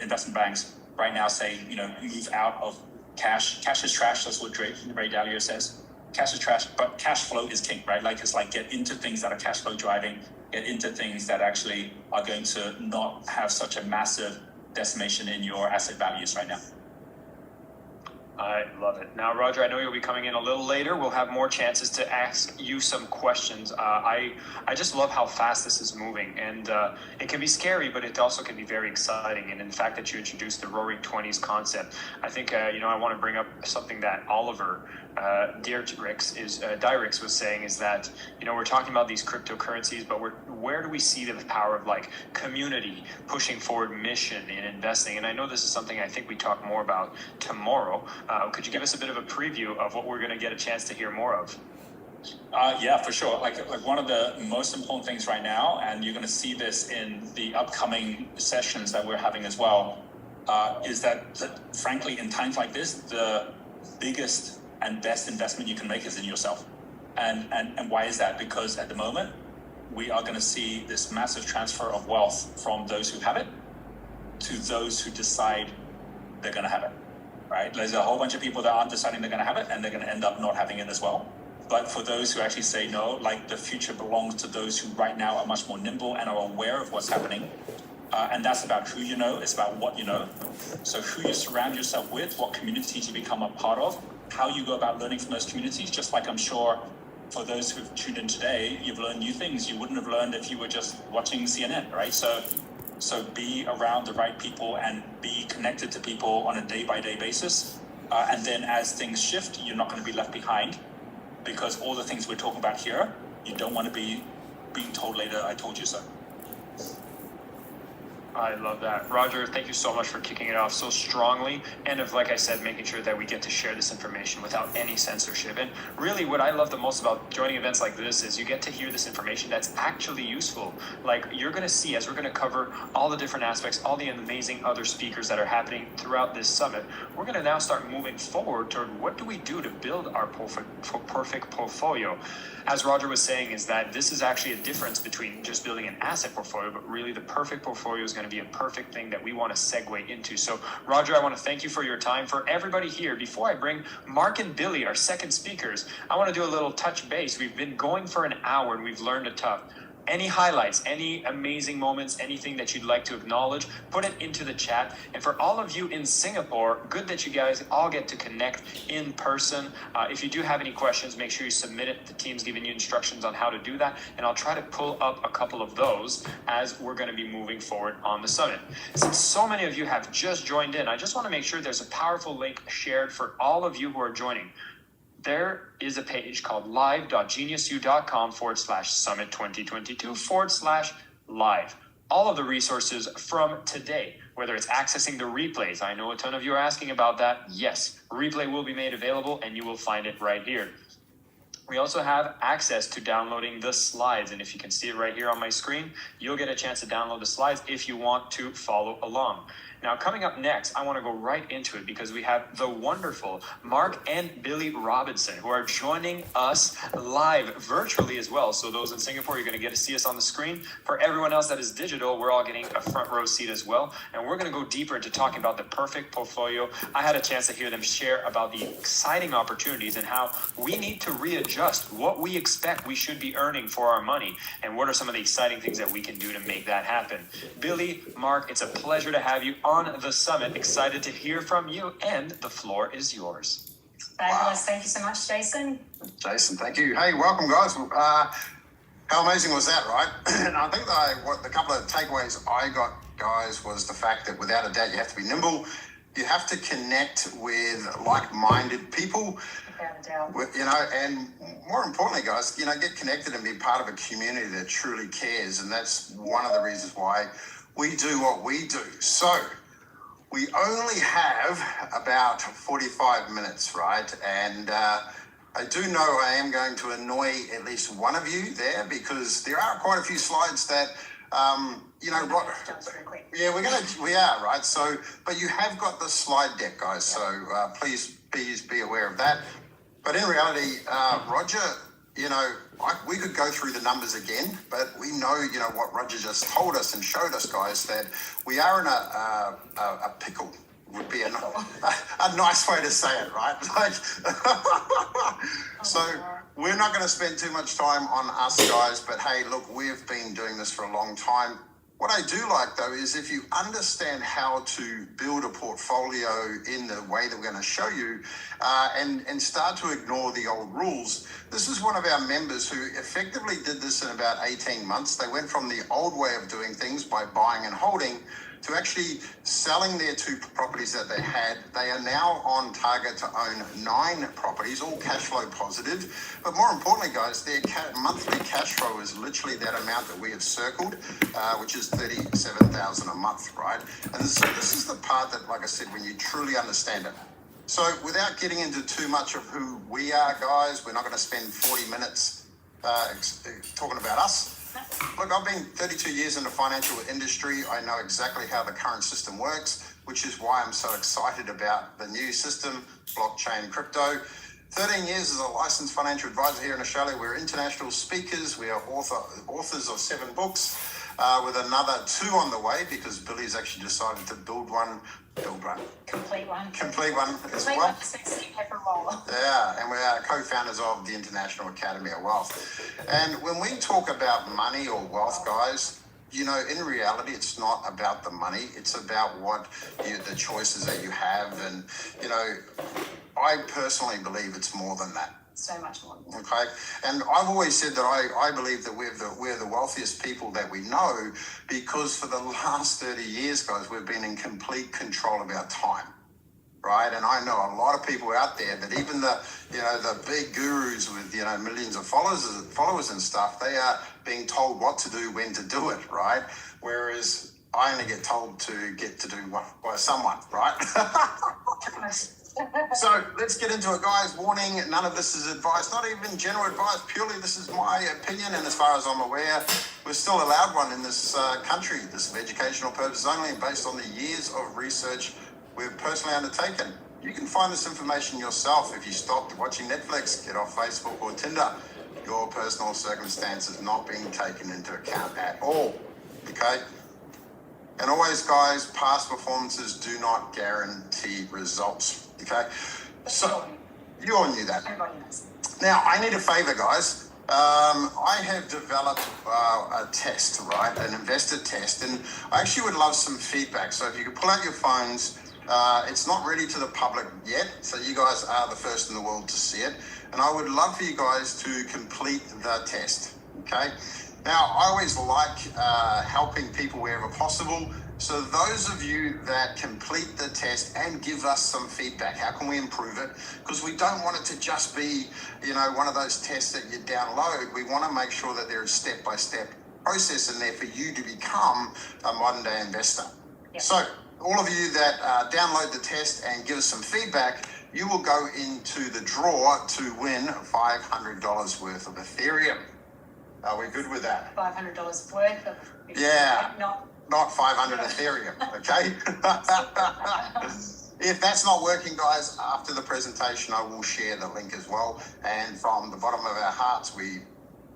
investment banks right now say, move out of cash. Cash is trash. That's what Ray Dalio says. Cash is trash, but cash flow is king, right? Like, it's like get into things that are cash flow driving, get into things that actually are going to not have such a massive decimation in your asset values right now. I love it. Now, Roger, I know you'll be coming in a little later. We'll have more chances to ask you some questions. I just love how fast this is moving, and it can be scary, but it also can be very exciting. And in the fact that you introduced the Roaring 20s concept, I think I want to bring up something that Oliver Dyrix was saying, is that we're talking about these cryptocurrencies, but where do we see the power of like community pushing forward mission in investing? And I know this is something I think we talk more about tomorrow. Could you give us a bit of a preview of what we're going to get a chance to hear more of? Yeah, for sure. Like one of the most important things right now, and you're going to see this in the upcoming sessions that we're having as well, is that frankly, in times like this, the biggest and best investment you can make is in yourself. And why is that? Because at the moment, we are going to see this massive transfer of wealth from those who have it to those who decide they're going to have it, right? There's a whole bunch of people that aren't deciding they're going to have it, and they're going to end up not having it as well. But for those who actually say no, like the future belongs to those who right now are much more nimble and are aware of what's happening. And that's about who you know, it's about what you know. So who you surround yourself with, what communities you become a part of, how you go about learning from those communities, just like I'm sure for those who've tuned in today, you've learned new things you wouldn't have learned if you were just watching CNN, right? So be around the right people and be connected to people on a day-by-day basis. And then as things shift, you're not going to be left behind, because all the things we're talking about here, you don't want to be being told later, I told you so. I love that. Roger, thank you so much for kicking it off so strongly, and of, like I said, making sure that we get to share this information without any censorship. And really what I love the most about joining events like this is you get to hear this information that's actually useful. Like, you're going to see, as we're going to cover all the different aspects, all the amazing other speakers that are happening throughout this summit, we're going to now start moving forward toward what do we do to build our perfect portfolio. As Roger was saying, is that this is actually a difference between just building an asset portfolio, but really the perfect portfolio is going to be a perfect thing that we want to segue into. So, Roger, I want to thank you for your time. For everybody here, before I bring Mark and Billy, our second speakers, I want to do a little touch base. We've been going for an hour and we've learned a ton. Any highlights, any amazing moments, anything that you'd like to acknowledge, put it into the chat. And for all of you in Singapore, good that you guys all get to connect in person. If you do have any questions, make sure you submit it. The team's giving you instructions on how to do that. And I'll try to pull up a couple of those as we're going to be moving forward on the summit. Since so many of you have just joined in, I just want to make sure there's a powerful link shared for all of you who are joining. there is a page called live.geniusu.com/summit 2022/live. All of the resources from today, whether it's accessing the replays. I know a ton of you are asking about that. Yes, replay will be made available and you will find it right here. We also have access to downloading the slides. And if you can see it right here on my screen, you'll get a chance to download the slides if you want to follow along. Now, coming up next, I want to go right into it because we have the wonderful Mark and Billy Robinson who are joining us live virtually as well. So those in Singapore, you're going to get to see us on the screen. For everyone else that is digital, we're all getting a front row seat as well. And we're going to go deeper into talking about the perfect portfolio. I had a chance to hear them share about the exciting opportunities and how we need to readjust what we expect we should be earning for our money and what are some of the exciting things that we can do to make that happen. Billy, Mark, it's a pleasure to have you on the summit. Excited to hear from you, and the floor is yours. Fabulous. Wow. Thank you so much, Jason. Jason, thank you. Hey, welcome, guys. How amazing was that, right? And I think the couple of takeaways I got, guys, was the fact that without a doubt, you have to be nimble. You have to connect with like-minded people. Without a doubt. You know, and more importantly, guys, you know, get connected and be part of a community that truly cares. And that's one of the reasons why we do what we do. So we only have about 45 minutes, right? And I do know I am going to annoy at least one of you there because there are quite a few slides that, you know, yeah, we are, right? So, but you have got the slide deck, guys. So please be aware of that. But in reality, Roger, you know, we could go through the numbers again, but we know, you know, what Roger just told us and showed us, guys, that we are in a pickle would be a nice way to say it, right? Like, so we're not going to spend too much time on us, guys, but hey, look, we've been doing this for a long time. What I do like, though, is if you understand how to build a portfolio in the way that we're going to show you and start to ignore the old rules. This is one of our members who effectively did this in about 18 months. They went from the old way of doing things by buying and holding to actually selling their 2 properties that they had. They are now on target to own 9 properties, all cash flow positive. But more importantly, guys, their monthly cash flow is literally that amount that we have circled, which is $37,000 a month, right? And so this is the part that, like I said, when you truly understand it. So without getting into too much of who we are, guys, we're not going to spend 40 minutes talking about us. Look, I've been 32 years in the financial industry. I know exactly how the current system works, which is why I'm so excited about the new system, blockchain crypto. 13 years as a licensed financial advisor here in Australia. We're international speakers. We are authors of 7 books, with another 2 on the way because Billy's actually decided to complete one as well. Yeah, and we are co-founders of the International Academy of Wealth. And when we talk about money or wealth, guys, you know, in reality, it's not about the money. It's about the choices that you have. And, you know, I personally believe it's more than that. So much more. Okay, and I've always said that I believe that we're the wealthiest people that we know because for the last 30 years, guys, we've been in complete control of our time, right? And I know a lot of people out there that even the big gurus with, you know, millions of followers and stuff, they are being told what to do, when to do it, right? Whereas I only get told to do by someone, right? So let's get into it, guys. Warning, none of this is advice, not even general advice. Purely this is my opinion, and as far as I'm aware, we're still allowed one in this country. This is for educational purposes only, based on the years of research we've personally undertaken. You can find this information yourself if you stopped watching Netflix, get off Facebook or Tinder. Your personal circumstances not being taken into account at all, okay? And always, guys, past performances do not guarantee results, okay? So, you all knew that. Now, I need a favor, guys. I have developed a test, right? An investor test, and I actually would love some feedback. So if you could pull out your phones, it's not ready to the public yet, so you guys are the first in the world to see it. And I would love for you guys to complete the test, okay? Now, I always like helping people wherever possible. So those of you that complete the test and give us some feedback, how can we improve it? Because we don't want it to just be, one of those tests that you download. We want to make sure that there is step-by-step process in there for you to become a modern day investor. Yep. So all of you that download the test and give us some feedback, you will go into the draw to win $500 worth of Ethereum. Are we good with that? $500 worth of. Yeah. Not 500 Ethereum, okay? If that's not working, guys, after the presentation, I will share the link as well. And from the bottom of our hearts, we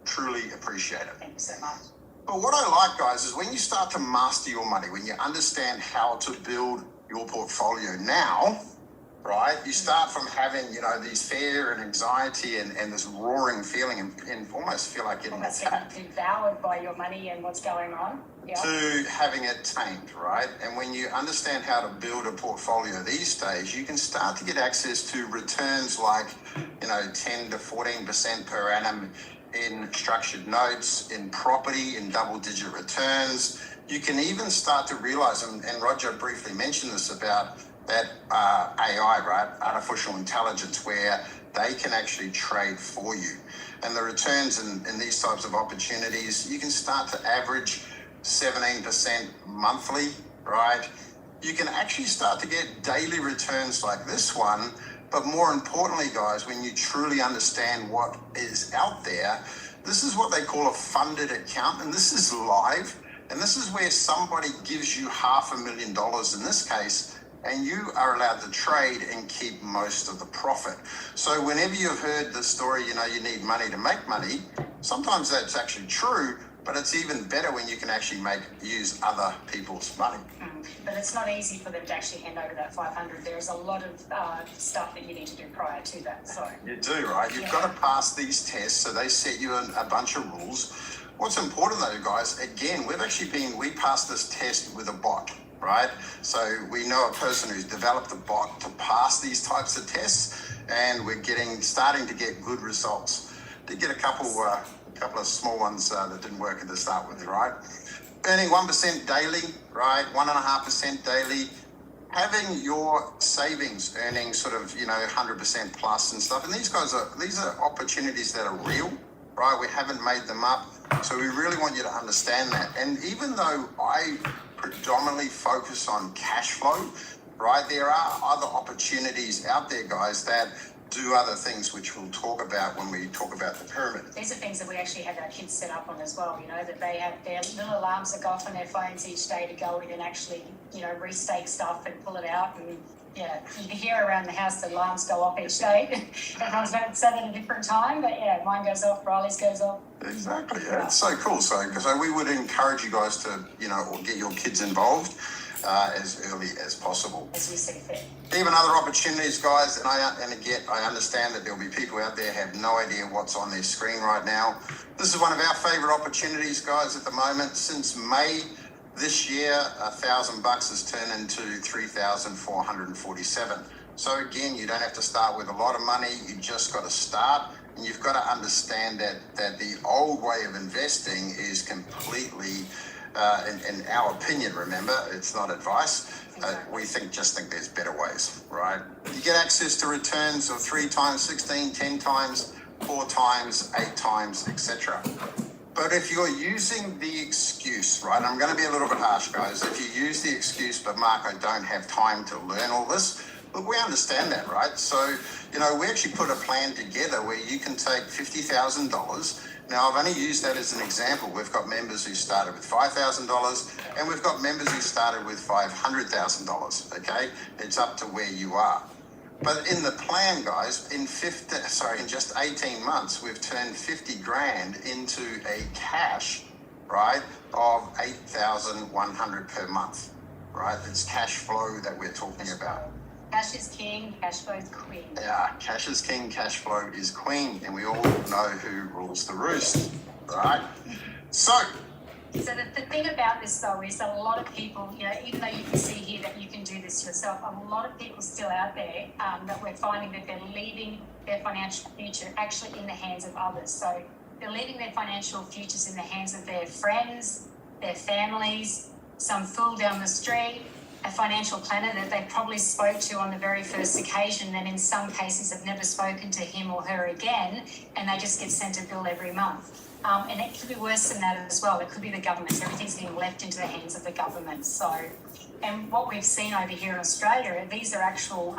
truly appreciate it. Thank you so much. But what I like, guys, is when you start to master your money, when you understand how to build your portfolio now, right? You start from having, these fear and anxiety and this roaring feeling and almost feel like getting Almost attacked, getting devoured by your money and what's going on. Yeah. to having it tamed, right? And when you understand how to build a portfolio these days, you can start to get access to returns like, 10 to 14% per annum in structured notes, in property, in double-digit returns. You can even start to realize, and Roger briefly mentioned this about that AI, right? Artificial intelligence, where they can actually trade for you. And the returns in these types of opportunities, you can start to average 17% monthly, right? You can actually start to get daily returns like this one. But more importantly, guys, when you truly understand what is out there, this is what they call a funded account. And this is live. And this is where somebody gives you $500,000 in this case, and you are allowed to trade and keep most of the profit. So whenever you've heard the story, you need money to make money, sometimes that's actually true, but it's even better when you can actually use other people's money. But it's not easy for them to actually hand over that 500. There's a lot of stuff that you need to do prior to that. So You do, right? You've got to pass these tests, so they set you a bunch of rules. What's important though, guys, again, we passed this test with a bot, right? So we know a person who's developed a bot to pass these types of tests, and we're starting to get good results. Did get a couple of small ones that didn't work at the start with, right? Earning 1% daily, right? 1.5% daily. Having your savings earning sort of, 100% plus and stuff. And these are opportunities that are real, right? We haven't made them up. So we really want you to understand that. And even though I predominantly focus on cash flow, right? There are other opportunities out there, guys, that do other things, which we'll talk about when we talk about the pyramid. these are things that we actually have our kids set up on as well, that they have their little alarms that go off on their phones each day to go in and actually, restake stuff and pull it out. And yeah, you can hear around the house the alarms go off each day. Everyone's set at a different time, but yeah, mine goes off, Riley's goes off. Exactly, yeah. It's so cool. So we would encourage you guys to, or get your kids involved as early as possible. As we see fit. Even other opportunities, guys, and I understand that there'll be people out there who have no idea what's on their screen right now. This is one of our favorite opportunities, guys, at the moment. Since May this year, $1,000 has turned into 3,447. So again, you don't have to start with a lot of money. You just got to start, and you've got to understand that the old way of investing is completely, in our opinion, remember, it's not advice. We think there's better ways, right? You get access to returns of 3 times, 16, 10 times, 4 times, 8 times, etc. But if you're using the excuse, right, I'm going to be a little bit harsh, guys. If you use the excuse, but Mark, I don't have time to learn all this, look, we understand that, right? So, we actually put a plan together where you can take $50,000. Now, I've only used that as an example. We've got members who started with $5,000, and we've got members who started with $500,000, okay? It's up to where you are. But in the plan, guys, in just 18 months, we've turned 50 grand into a cash, right, of 8,100 per month, right? It's cash flow that we're talking about. Cash is king, cash flow is queen. Yeah, cash is king, cash flow is queen, and we all know who rules the roost, right? So the thing about this though is that a lot of people, even though you can see here that you can do this yourself, a lot of people still out there that we're finding that they're leaving their financial future actually in the hands of others. So they're leaving their financial futures in the hands of their friends, their families, some fool down the street, a financial planner that they probably spoke to on the very first occasion, and in some cases have never spoken to him or her again, and they just get sent a bill every month. And it could be worse than that as well. It could be the government. Everything's being left into the hands of the government. So, and what we've seen over here in Australia, these are actual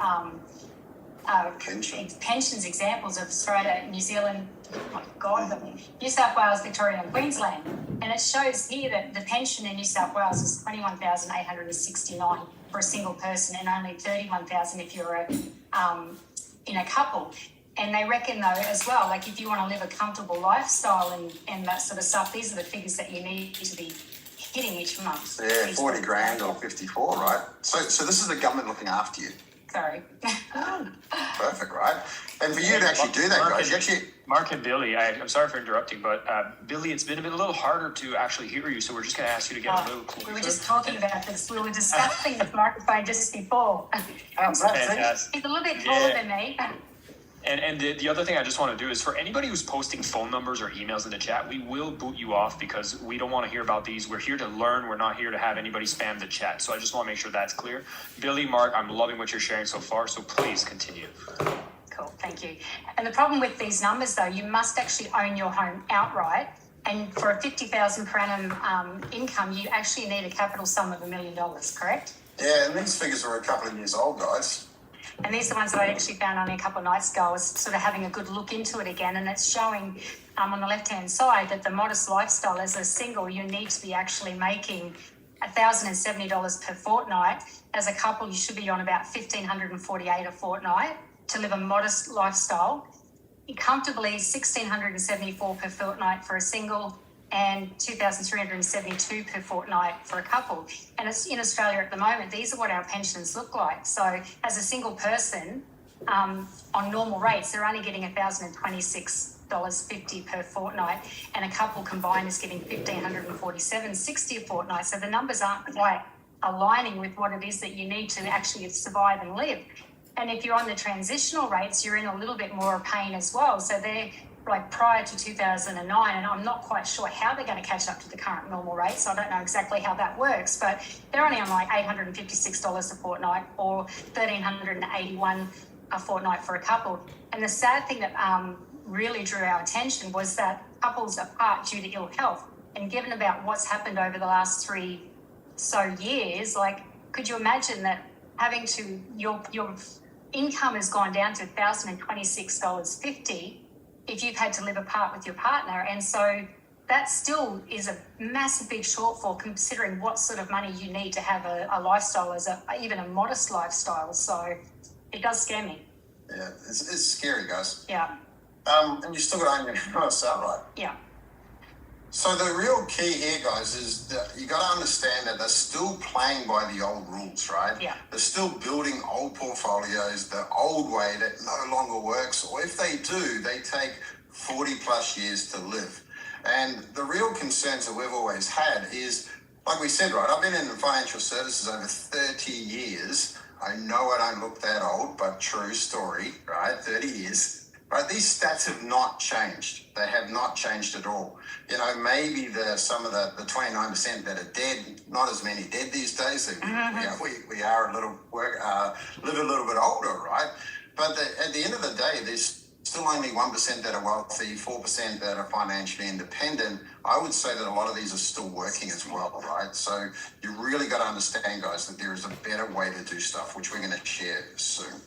pensions examples of Australia, New Zealand, oh my God, New South Wales, Victoria and Queensland. And it shows here that the pension in New South Wales is $21,869 for a single person and only $31,000 if you're in a couple. And they reckon though as well, like if you want to live a comfortable lifestyle and that sort of stuff, these are the figures that you need to be hitting each month. Yeah, 40 grand or 54, right? So this is the government looking after you. Sorry. Perfect, right? And for you to actually do that, guys, you actually... Mark and Billy, I'm sorry for interrupting, but Billy, it's been a little harder to actually hear you, so we're just going to ask you to get a little closer. We were just talking about this. We were discussing this microphone just before. How's that, Fantastic. He's a little bit taller than me. And the other thing I just want to do is for anybody who's posting phone numbers or emails in the chat, we will boot you off because we don't want to hear about these. We're here to learn. We're not here to have anybody spam the chat. So I just want to make sure that's clear. Billy, Mark, I'm loving what you're sharing so far. So please continue. Cool, thank you. And the problem with these numbers though, you must actually own your home outright. And for a $50,000 per annum income, you actually need a capital sum of $1 million, correct? Yeah, and these figures are a couple of years old, guys. And these are the ones that I actually found only a couple of nights ago. I was sort of having a good look into it again, and it's showing on the left-hand side that the modest lifestyle as a single, you need to be actually making $1,070 per fortnight. As a couple, you should be on about $1,548 a fortnight to live a modest lifestyle. Comfortably, $1,674 per fortnight for a single, and $2,372 per fortnight for a couple. And it's in Australia at the moment, these are what our pensions look like. So as a single person, on normal rates, they're only getting $1,026.50 per fortnight, and a couple combined is getting $1,547.60 a fortnight. So the numbers aren't quite aligning with what it is that you need to actually survive and live. And if you're on the transitional rates, you're in a little bit more pain as well. So they're like prior to 2009, and I'm not quite sure how they're going to catch up to the current normal rates. I don't know exactly how that works, but they're only on like $856 a fortnight or $1,381 a fortnight for a couple. And the sad thing that really drew our attention was that couples apart due to ill health. And given about what's happened over the last 3 so years, like, could you imagine that having to, your income has gone down to $1,026.50 if you've had to live apart with your partner. And so that still is a massive big shortfall considering what sort of money you need to have a lifestyle as even a modest lifestyle. So it does scare me. Yeah, it's scary, guys. Yeah. And you still got to own your house outright. Yeah. So the real key here, guys, is that you got to understand that they're still playing by the old rules, right? Yeah. They're still building old portfolios the old way that no longer works. Or if they do, they take 40 plus years to live. And the real concerns that we've always had is, like we said, right, I've been in the financial services over 30 years. I know I don't look that old, but true story, right? 30 years. Right, these stats have not changed. They have not changed at all. You know, maybe some of the 29% that are dead, not as many dead these days. We are a little live a little bit older, right? But at the end of the day, there's still only 1% that are wealthy, 4% that are financially independent. I would say that a lot of these are still working as well, right? So you really got to understand, guys, that there is a better way to do stuff, which we're going to share soon.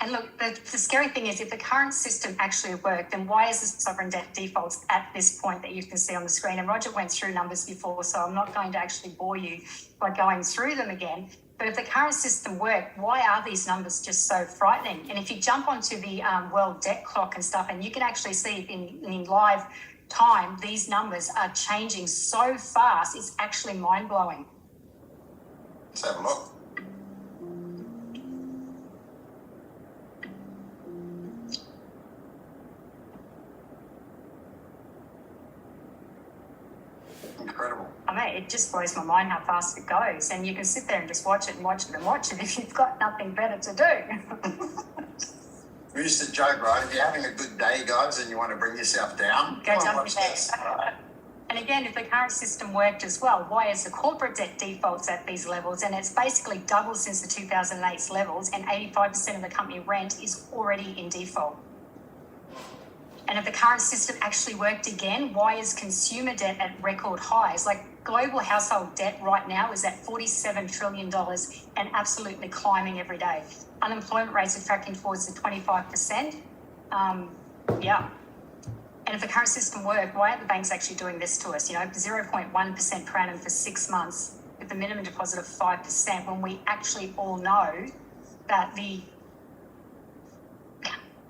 And look, the scary thing is if the current system actually worked, then why is the sovereign debt defaults at this point that you can see on the screen? And Roger went through numbers before, so I'm not going to actually bore you by going through them again. But if the current system worked, why are these numbers just so frightening? And if you jump onto the world debt clock and stuff, and you can actually see in live time, these numbers are changing so fast, it's actually mind-blowing. Let's have a look. Incredible. I mean, it just blows my mind how fast it goes. And you can sit there and just watch it and watch it and watch it if you've got nothing better to do. We used to joke, right? If you're having a good day, guys, and you want to bring yourself down, Go come on, jump watch in there. this. And And again, if the current system worked as well, why is the corporate debt defaults at these levels? And it's basically doubled since the 2008 levels, and 85% of the company rent is already in default. And if the current system actually worked again, why is consumer debt at record highs? Like global household debt right now is at $47 trillion and absolutely climbing every day. Unemployment rates are tracking towards the 25%. Yeah. And if the current system worked, why aren't the banks actually doing this to us? 0.1% per annum for 6 months with a minimum deposit of 5% when we actually all know that the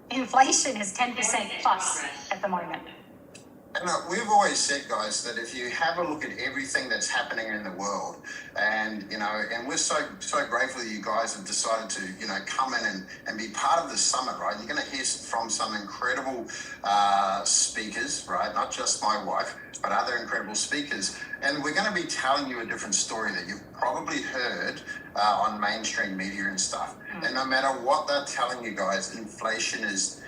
inflation is 10% plus at the moment. And look, we've always said, guys, that if you have a look at everything that's happening in the world, and and we're so grateful that you guys have decided to come in and be part of the summit, right? You're going to hear from some incredible speakers, right? Not just my wife, but other incredible speakers, and we're going to be telling you a different story that you've probably heard on mainstream media and stuff. And no matter what they're telling you guys, inflation is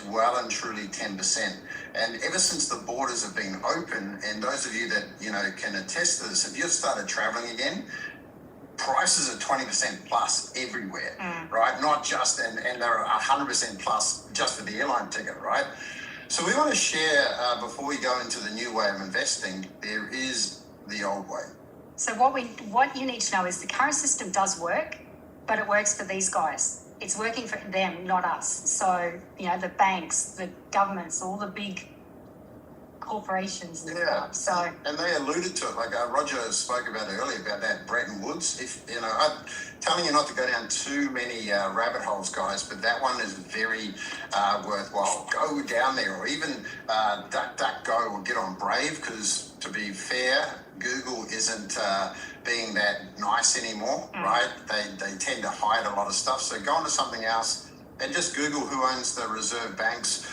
well and truly 10%. And ever since the borders have been open, and those of you that can attest to this, if you've started traveling again, prices are 20% plus everywhere, right? Not just, and they're 100% plus just for the airline ticket, right? So we want to share, before we go into the new way of investing, there is the old way. So what you need to know is the current system does work, but it works for these guys. It's working for them, not us. So, the banks, the governments, all the big corporations and stuff. So, and they alluded to it, like Roger spoke about earlier about that Bretton Woods. If I'm telling you not to go down too many rabbit holes, guys, but that one is very worthwhile. Go down there, or even DuckDuckGo or get on Brave, because to be fair, Google isn't being that nice anymore, right? They tend to hide a lot of stuff. So go on to something else and just Google who owns the reserve banks,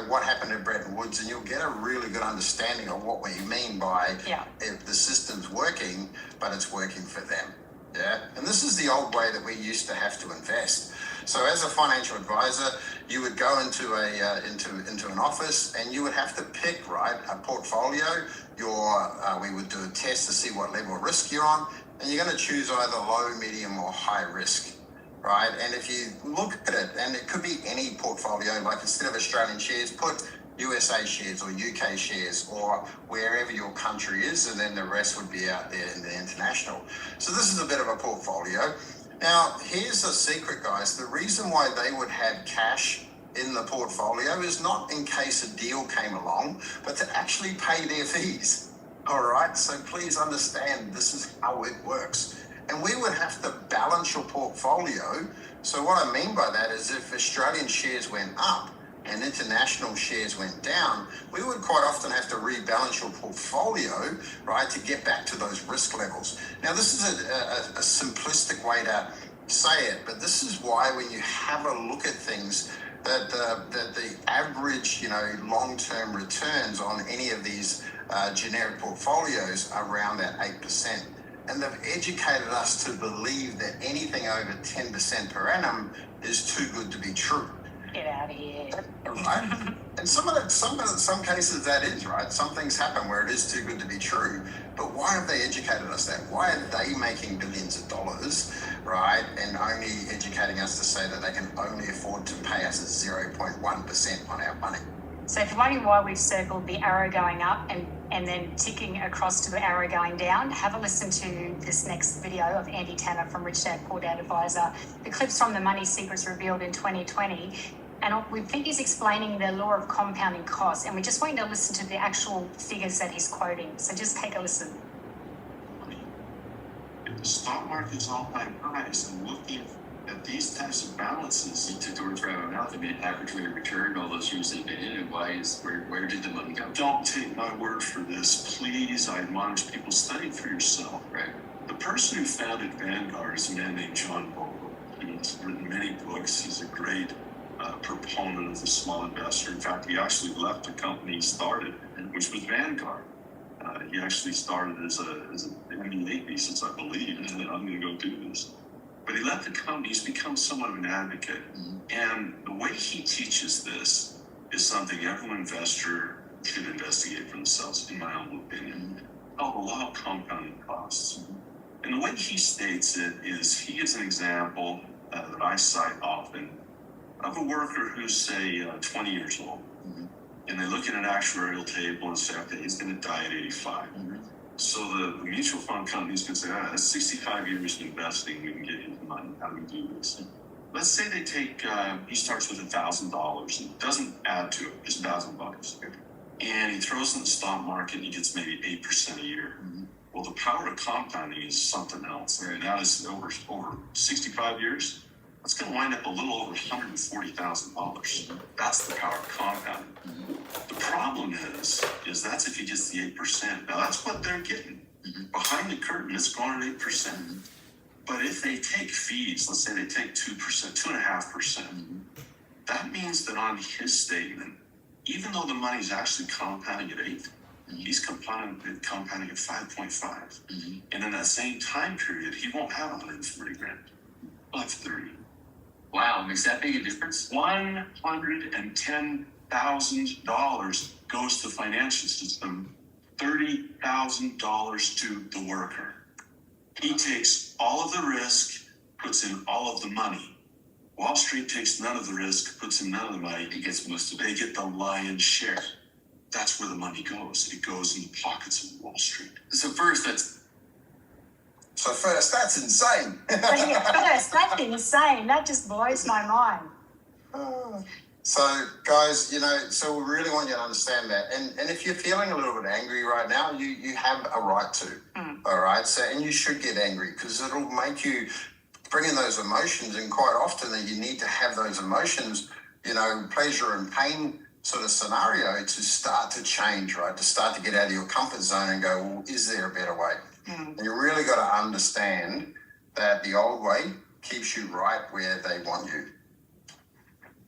what happened at Bretton Woods, and you'll get a really good understanding of what we mean by if the system's working, but it's working for them. Yeah, and this is the old way that we used to have to invest. So as a financial advisor, you would go into an office and you would have to pick a portfolio. We would do a test to see what level of risk you're on, and you're going to choose either low, medium, or high risk. Right, and if you look at it, and it could be any portfolio, like instead of Australian shares, put USA shares or UK shares or wherever your country is, and then the rest would be out there in the international. So this is a bit of a portfolio. Now, here's a secret, guys. The reason why they would have cash in the portfolio is not in case a deal came along, but to actually pay their fees. All right, so please understand this is how it works. And we would have to balance your portfolio. So what I mean by that is if Australian shares went up and international shares went down, we would quite often have to rebalance your portfolio, right, to get back to those risk levels. Now, this is a simplistic way to say it, but this is why when you have a look at things, that the average, long-term returns on any of these generic portfolios are around that 8%. And they've educated us to believe that anything over 10% per annum is too good to be true. get out of here. Right? And some cases that is, right? Some things happen where it is too good to be true. But why have they educated us that? Why are they making billions of dollars, right? And only educating us to say that they can only afford to pay us 0.1% on our money. So if you're wondering why we've circled the arrow going up and then ticking across to the arrow going down, have a listen to this next video of Andy Tanner from Rich Dad Poor Dad Advisor. The clip's from the Money Secrets revealed in 2020. And we think he's explaining the law of compounding costs. And we just want you to listen to the actual figures that he's quoting. So just take a listen. If the stock market's all-time highs and looking at these types of balances, You took the words right out of my mouth. I mean, average rate of return, all those years they've been in, and where did the money go? don't take my word for this. Please, I admonish people, study for yourself. Right. The person who founded Vanguard is a man named John Bogle. He's written many books. He's a great proponent of the small investor. In fact, he actually left the company he started, which was Vanguard. He actually started as an Navy thesis, I believe, and I'm going to go do this. But he left the company. He's become somewhat of an advocate. And the way he teaches this is something every investor should investigate for themselves, in my own opinion, called the law of compounding costs. And the way he states it is, he gives an example that I cite often of a worker who's, say, 20 years old. And they look at an actuarial table and say, okay, he's going to die at 85. So the mutual fund companies can say, that's 65 years of investing, we can get him the money. How do we do this? Let's say they take, he starts with $1,000 and doesn't add to it, just $1,000. And he throws in the stock market and he gets maybe 8% a year. Well, the power of compounding is something else. And that is over 65 years, that's going to wind up a little over $140,000. That's the power of compounding. The problem is that's if he gets the 8%. Now that's what they're getting. Behind the curtain, it's going at 8%. But if they take fees, let's say they take 2%, 2.5%, that means that on his statement, even though the money's actually compounding at 8, he's compounding at 5.5. And in that same time period, he won't have 140 grand. He'll have 30. Wow, makes that big a difference? $110,000 goes to the financial system, $30,000 to the worker. He takes all of the risk, puts in all of the money. Wall Street takes none of the risk, puts in none of the money. He gets most of it. They get the lion's share. That's where the money goes. It goes in the pockets of Wall Street. So first, that's insane. Yes, that's insane. That just blows my mind. So, guys, so we really want you to understand that. And if you're feeling a little bit angry right now, you have a right to. All right. So, and you should get angry because it'll make you bring in those emotions. And quite often that you need to have those emotions, pleasure and pain sort of scenario to start to change, right? To start to get out of your comfort zone and go, well, is there a better way? And you really got to understand that the old way keeps you right where they want you.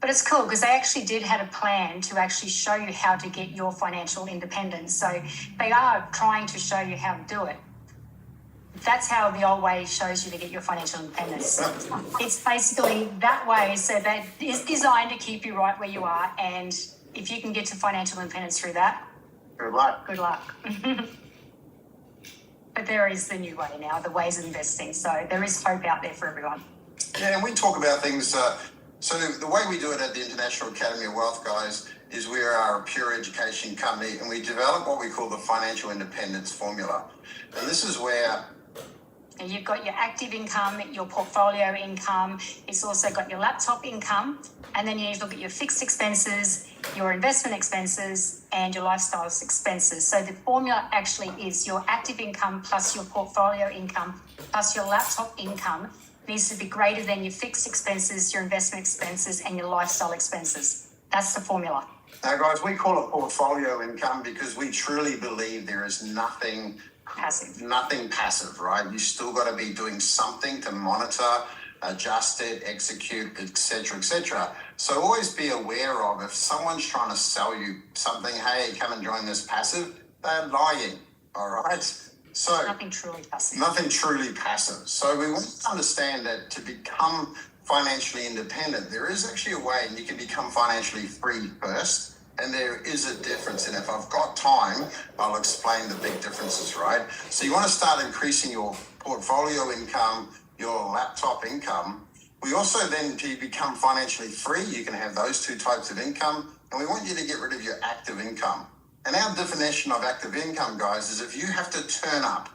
But it's cool because they actually did have a plan to actually show you how to get your financial independence. So they are trying to show you how to do it. That's how the old way shows you to get your financial independence. It's basically that way, so that is designed to keep you right where you are. And if you can get to financial independence through that, Good luck. good luck. But there is the new way now, the ways of investing. So there is hope out there for everyone. Yeah, and we talk about things. So the way we do it at the International Academy of Wealth, guys, is we are a pure education company and we develop what we call the financial independence formula. And this is where And you've got your active income, your portfolio income. It's also got your laptop income. And then you need to look at your fixed expenses, your investment expenses, and your lifestyle expenses. So the formula actually is your active income plus your portfolio income plus your laptop income needs to be greater than your fixed expenses, your investment expenses, and your lifestyle expenses. That's the formula. Now, guys, we call it portfolio income because we truly believe there is nothing passive, right? You still got to be doing something to monitor, adjust it, execute, etc., etc. So always be aware of if someone's trying to sell you something, hey, come and join this passive, they're lying, all right? So Nothing truly passive. Nothing truly passive. So we want to understand that to become financially independent, there is actually a way, and you can become financially free first. And there is a difference. And if I've got time, I'll explain the big differences, right? So you want to start increasing your portfolio income, your laptop income. We also then, to become financially free, you can have those two types of income. And we want you to get rid of your active income. And our definition of active income, guys, is if you have to turn up,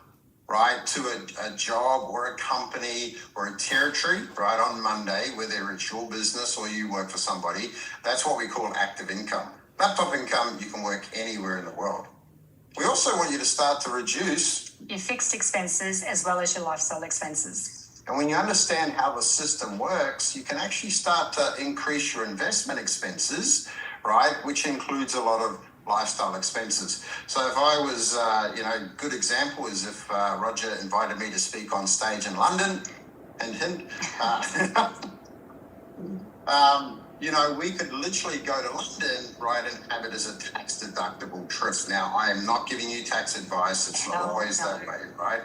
right, to a job or a company or a territory, right, on Monday, whether it's your business or you work for somebody, that's what we call active income. Laptop income, you can work anywhere in the world. We also want you to start to reduce Your fixed expenses as well as your lifestyle expenses. And when you understand how the system works, you can actually start to increase your investment expenses, right, which includes a lot of lifestyle expenses. So if I was, good example is if Roger invited me to speak on stage in London, and we could literally go to London, right, and have it as a tax deductible trip. Now, I am not giving you tax advice. It's not always that way, right?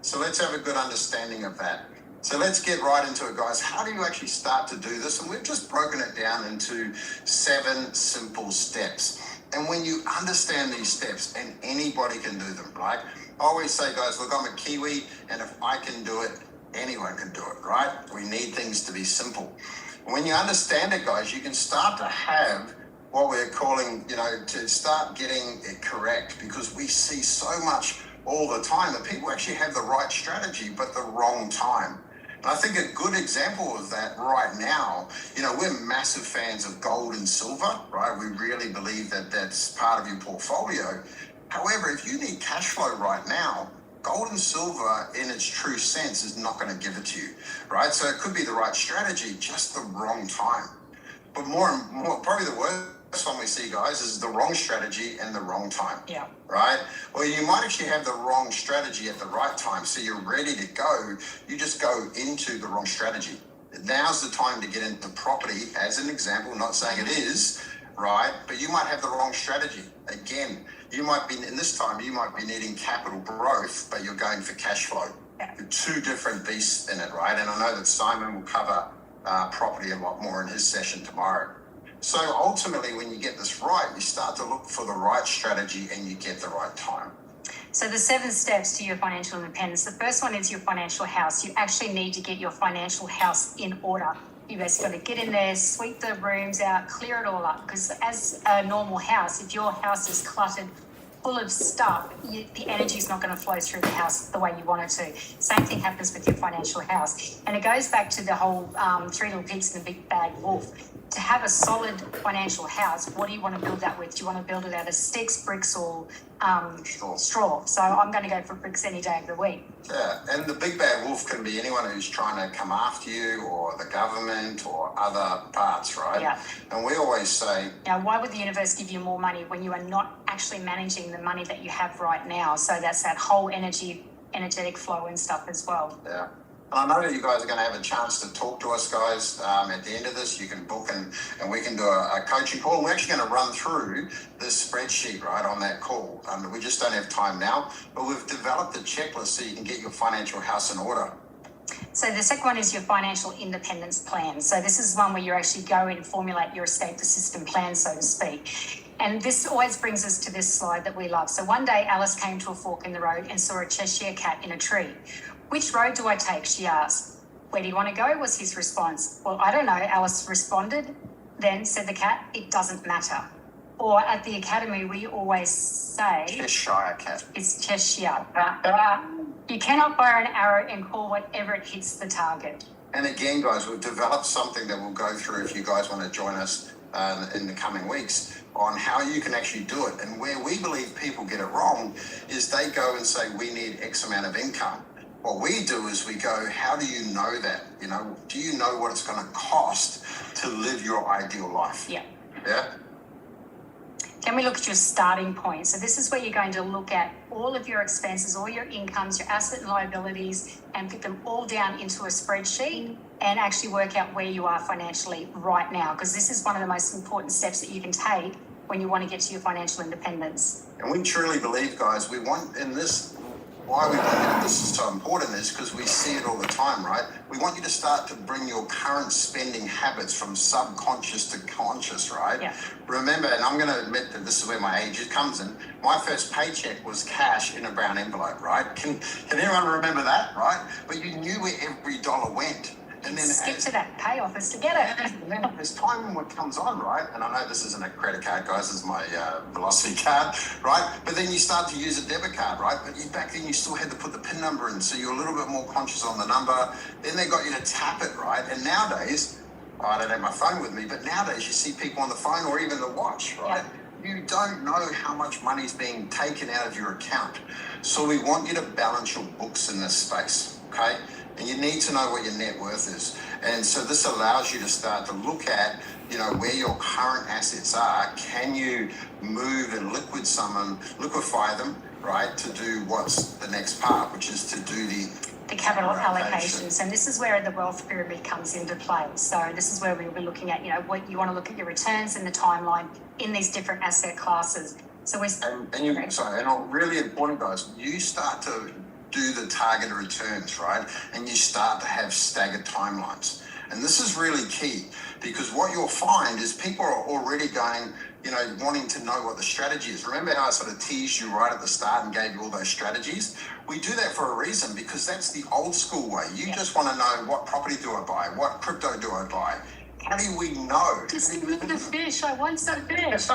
So let's have a good understanding of that. So let's get right into it, guys. How do you actually start to do this? And we've just broken it down into 7 simple steps. And when you understand these steps, and anybody can do them, right? I always say, guys, look, I'm a Kiwi, and if I can do it, anyone can do it, right? We need things to be simple. When you understand it, guys, you can start to have what we're calling, to start getting it correct, because we see so much all the time that people actually have the right strategy, but the wrong time. And I think a good example of that right now, we're massive fans of gold and silver, right? We really believe that that's part of your portfolio. However, if you need cash flow right now, gold and silver in its true sense is not going to give it to you, right? So it could be the right strategy, just the wrong time. But more, probably the worst one we see, guys, is the wrong strategy and the wrong time. Yeah. Right? Or you might actually have the wrong strategy at the right time. So you're ready to go. You just go into the wrong strategy. Now's the time to get into property, as an example, not saying it is, right? But you might have the wrong strategy. Again, you might be needing capital growth, but you're going for cash flow. Yeah. Two different beasts in it, right? And I know that Simon will cover property a lot more in his session tomorrow. So ultimately, when you get this right, you start to look for the right strategy and you get the right time. So the 7 steps to your financial independence. The first one is your financial house. You actually need to get your financial house in order. You guys got to get in there, sweep the rooms out, clear it all up. Because as a normal house, if your house is cluttered, full of stuff, the energy is not going to flow through the house the way you want it to. Same thing happens with your financial house. And it goes back to the whole 3 Little Pigs and the Big Bad Wolf. To have a solid financial house, what do you want to build that with? Do you want to build it out of sticks, bricks, or straw? So I'm going to go for bricks any day of the week. Yeah, and the big bad wolf can be anyone who's trying to come after you, or the government, or other parts, right? Yeah. And we always say, Now, why would the universe give you more money when you are not actually managing the money that you have right now? So that's that whole energetic flow and stuff as well. yeah. And I know that you guys are going to have a chance to talk to us, guys. At the end of this, you can book and we can do a coaching call. And we're actually going to run through this spreadsheet, right, on that call. We just don't have time now, but we've developed a checklist so you can get your financial house in order. So the second one is your financial independence plan. So this is one where you actually go in and formulate your estate system plan, so to speak. And this always brings us to this slide that we love. So one day Alice came to a fork in the road and saw a Cheshire cat in a tree. Which road do I take? She asked. Where do you want to go? Was his response. Well, I don't know, Alice responded. Then said the cat, it doesn't matter. Or at the academy, we always say... Cheshire cat. It's Cheshire. You cannot fire an arrow and call whatever it hits the target. And again, guys, we've developed something that we'll go through if you guys want to join us in the coming weeks on how you can actually do it. And where we believe people get it wrong is they go and say, we need X amount of income. What we do is we go, how do you know that? Do you know what it's going to cost to live your ideal life? Yeah. Yeah? Can we look at your starting point? So this is where you're going to look at all of your expenses, all your incomes, your assets and liabilities, and put them all down into a spreadsheet and actually work out where you are financially right now. Because this is one of the most important steps that you can take when you want to get to your financial independence. And we truly believe, guys, we want in this... Why we believe this is so important is because we see it all the time, right? We want you to start to bring your current spending habits from subconscious to conscious, right? Yeah. Remember, and I'm going to admit that this is where my age comes in. My first paycheck was cash in a brown envelope, right? Can anyone remember that, right? But you knew where every dollar went. And then Stick to that pay office to get it. and then as time comes on, right? And I know this isn't a credit card, guys. This is my Velocity card, right? But then you start to use a debit card, right? But back then you still had to put the PIN number in, so you're a little bit more conscious on the number. Then they got you to tap it, right? And nowadays, I don't have my phone with me, but nowadays you see people on the phone or even the watch, right? Yeah. You don't know how much money is being taken out of your account. So we want you to balance your books in this space, okay? And you need to know what your net worth is. And so this allows you to start to look at, where your current assets are. Can you move and liquefy them, right, to do what's the next part, which is to do the Capital allocations. And this is where the wealth pyramid comes into play. So this is where we'll be looking at, what you want to look at your returns and the timeline in these different asset classes. So we're... And really important, guys, you start to do the targeted returns, right? And you start to have staggered timelines. And this is really key, because what you'll find is people are already going, wanting to know what the strategy is. Remember how I sort of teased you right at the start and gave you all those strategies? We do that for a reason, because that's the old school way. You just want to know, what property do I buy? What crypto do I buy? How do we know? Just give me the fish. I want some fish.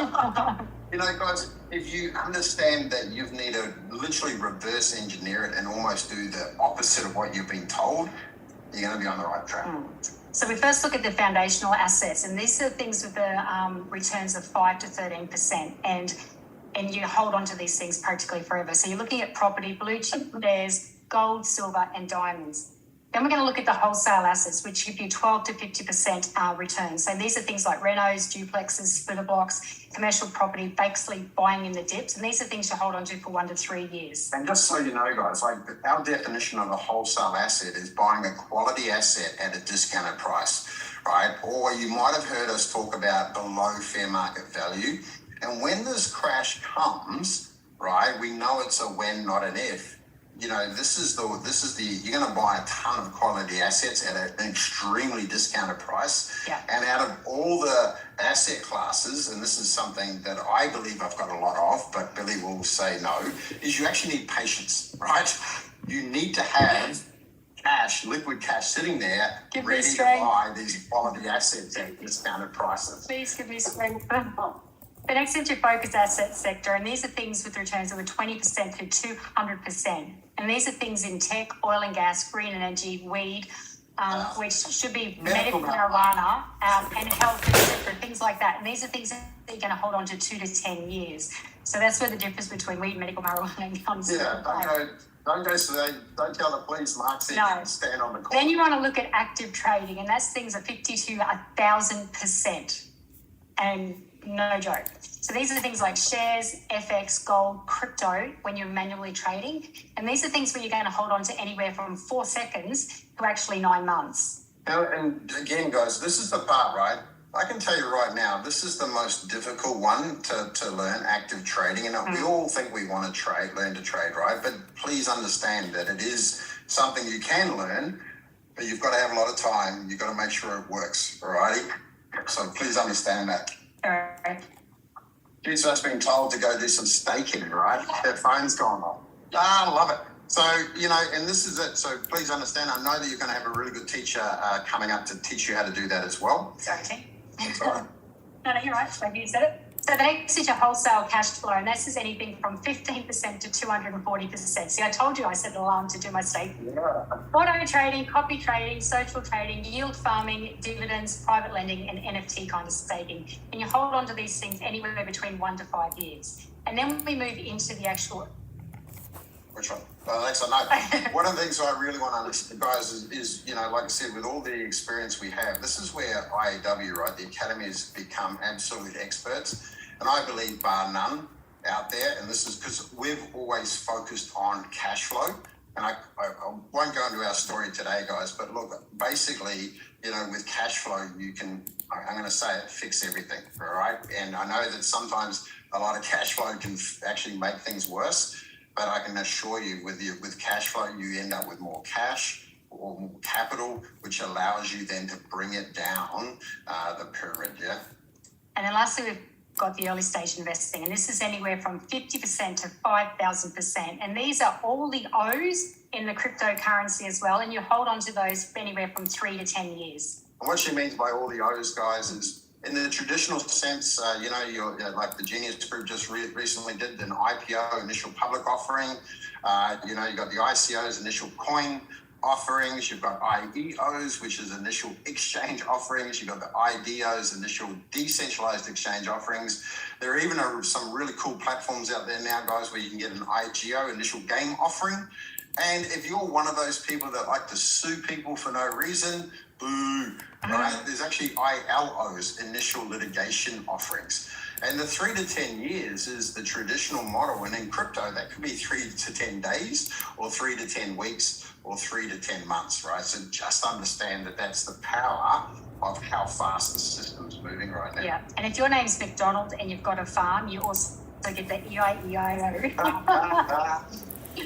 Guys, if you understand that you need to literally reverse engineer it and almost do the opposite of what you've been told, you're going to be on the right track. So we first look at the foundational assets, and these are things with the returns of 5 to 13%, and you hold on to these things practically forever. So you're looking at property, blue chip shares, gold, silver, and diamonds. Then we're going to look at the wholesale assets, which give you 12 to 50% returns. So these are things like renos, duplexes, splitter blocks, commercial property, basically buying in the dips. And these are things you hold on to for 1 to 3 years. And just so you know, guys, like our definition of a wholesale asset is buying a quality asset at a discounted price, right? Or you might have heard us talk about below fair market value. And when this crash comes, right, we know it's a when, not an if. This is the you're going to buy a ton of quality assets at an extremely discounted price. Yeah. And out of all the asset classes, and this is something that I believe I've got a lot of, but Billy will say no, is you actually need patience, right? You need to have cash, liquid cash sitting there, ready to buy these quality assets at discounted prices. Please give me strength. The next is your focus asset sector, and these are things with returns of 20% to 200%. And these are things in tech, oil and gas, green energy, weed, which should be medical marijuana, and health, etc., things like that. And these are things that you're going to hold on to 2 to 10 years. So that's where the difference between weed, medical marijuana comes in. Yeah, don't tell the police, Mark said you can stand on the corner. Then you want to look at active trading, and that's things at 50 to 1,000%. And no joke. So these are things like shares, FX, gold, crypto when you're manually trading. And these are things where you're going to hold on to anywhere from 4 seconds to actually 9 months. And again, guys, this is the part, right? I can tell you right now, this is the most difficult one to learn, active trading. And we all think we want to learn to trade, right? But please understand that it is something you can learn, but you've got to have a lot of time. You've got to make sure it works, all righty? So please understand that. All right. Kids just being told to go do some staking, right? Their phone's gone off. I love it. So, and this is it. So please understand, I know that you're going to have a really good teacher coming up to teach you how to do that as well. Sorry, Tim. That's all right. No, you're right. Maybe you said it. So the next is your wholesale cash flow, and this is anything from 15% to 240%. See, I told you I set an alarm to do my staking. Yeah. Auto trading, copy trading, social trading, yield farming, dividends, private lending, and NFT kind of staking. And you hold on to these things anywhere between 1 to 5 years. And then we move into the actual... Which one? Alexa, no. One of the things I really want to understand, guys, is, like I said, with all the experience we have, this is where IAW, right, the Academy has become absolute experts. And I believe bar none out there, and this is because we've always focused on cash flow. And I won't go into our story today, guys, but look, basically, with cash flow, you can, I'm going to say it, fix everything, all right? And I know that sometimes a lot of cash flow can actually make things worse. But I can assure you, with cash flow, you end up with more cash or more capital, which allows you then to bring it down the pyramid, yeah? And then lastly, we've got the early stage investing, and this is anywhere from 50% to 5,000%. And these are all the O's in the cryptocurrency as well, and you hold on to those for anywhere from 3 to 10 years. And what she means by all the O's, guys, is in the traditional sense, like the Genius Group just recently did an IPO, initial public offering. You got the ICOs, initial coin offerings. You've got IEOs, which is initial exchange offerings. You've got the IDOs, initial decentralized exchange offerings. There are even some really cool platforms out there now, guys, where you can get an IGO, initial game offering. And if you're one of those people that like to sue people for no reason, boo, right? There's actually ILOs, initial litigation offerings. And the 3 to 10 years is the traditional model. And in crypto, that could be 3 to 10 days or 3 to 10 weeks or 3 to 10 months, right? So just understand that that's the power of how fast the system's moving right now. Yeah, and if your name's McDonald and you've got a farm, you also get the EIEIO.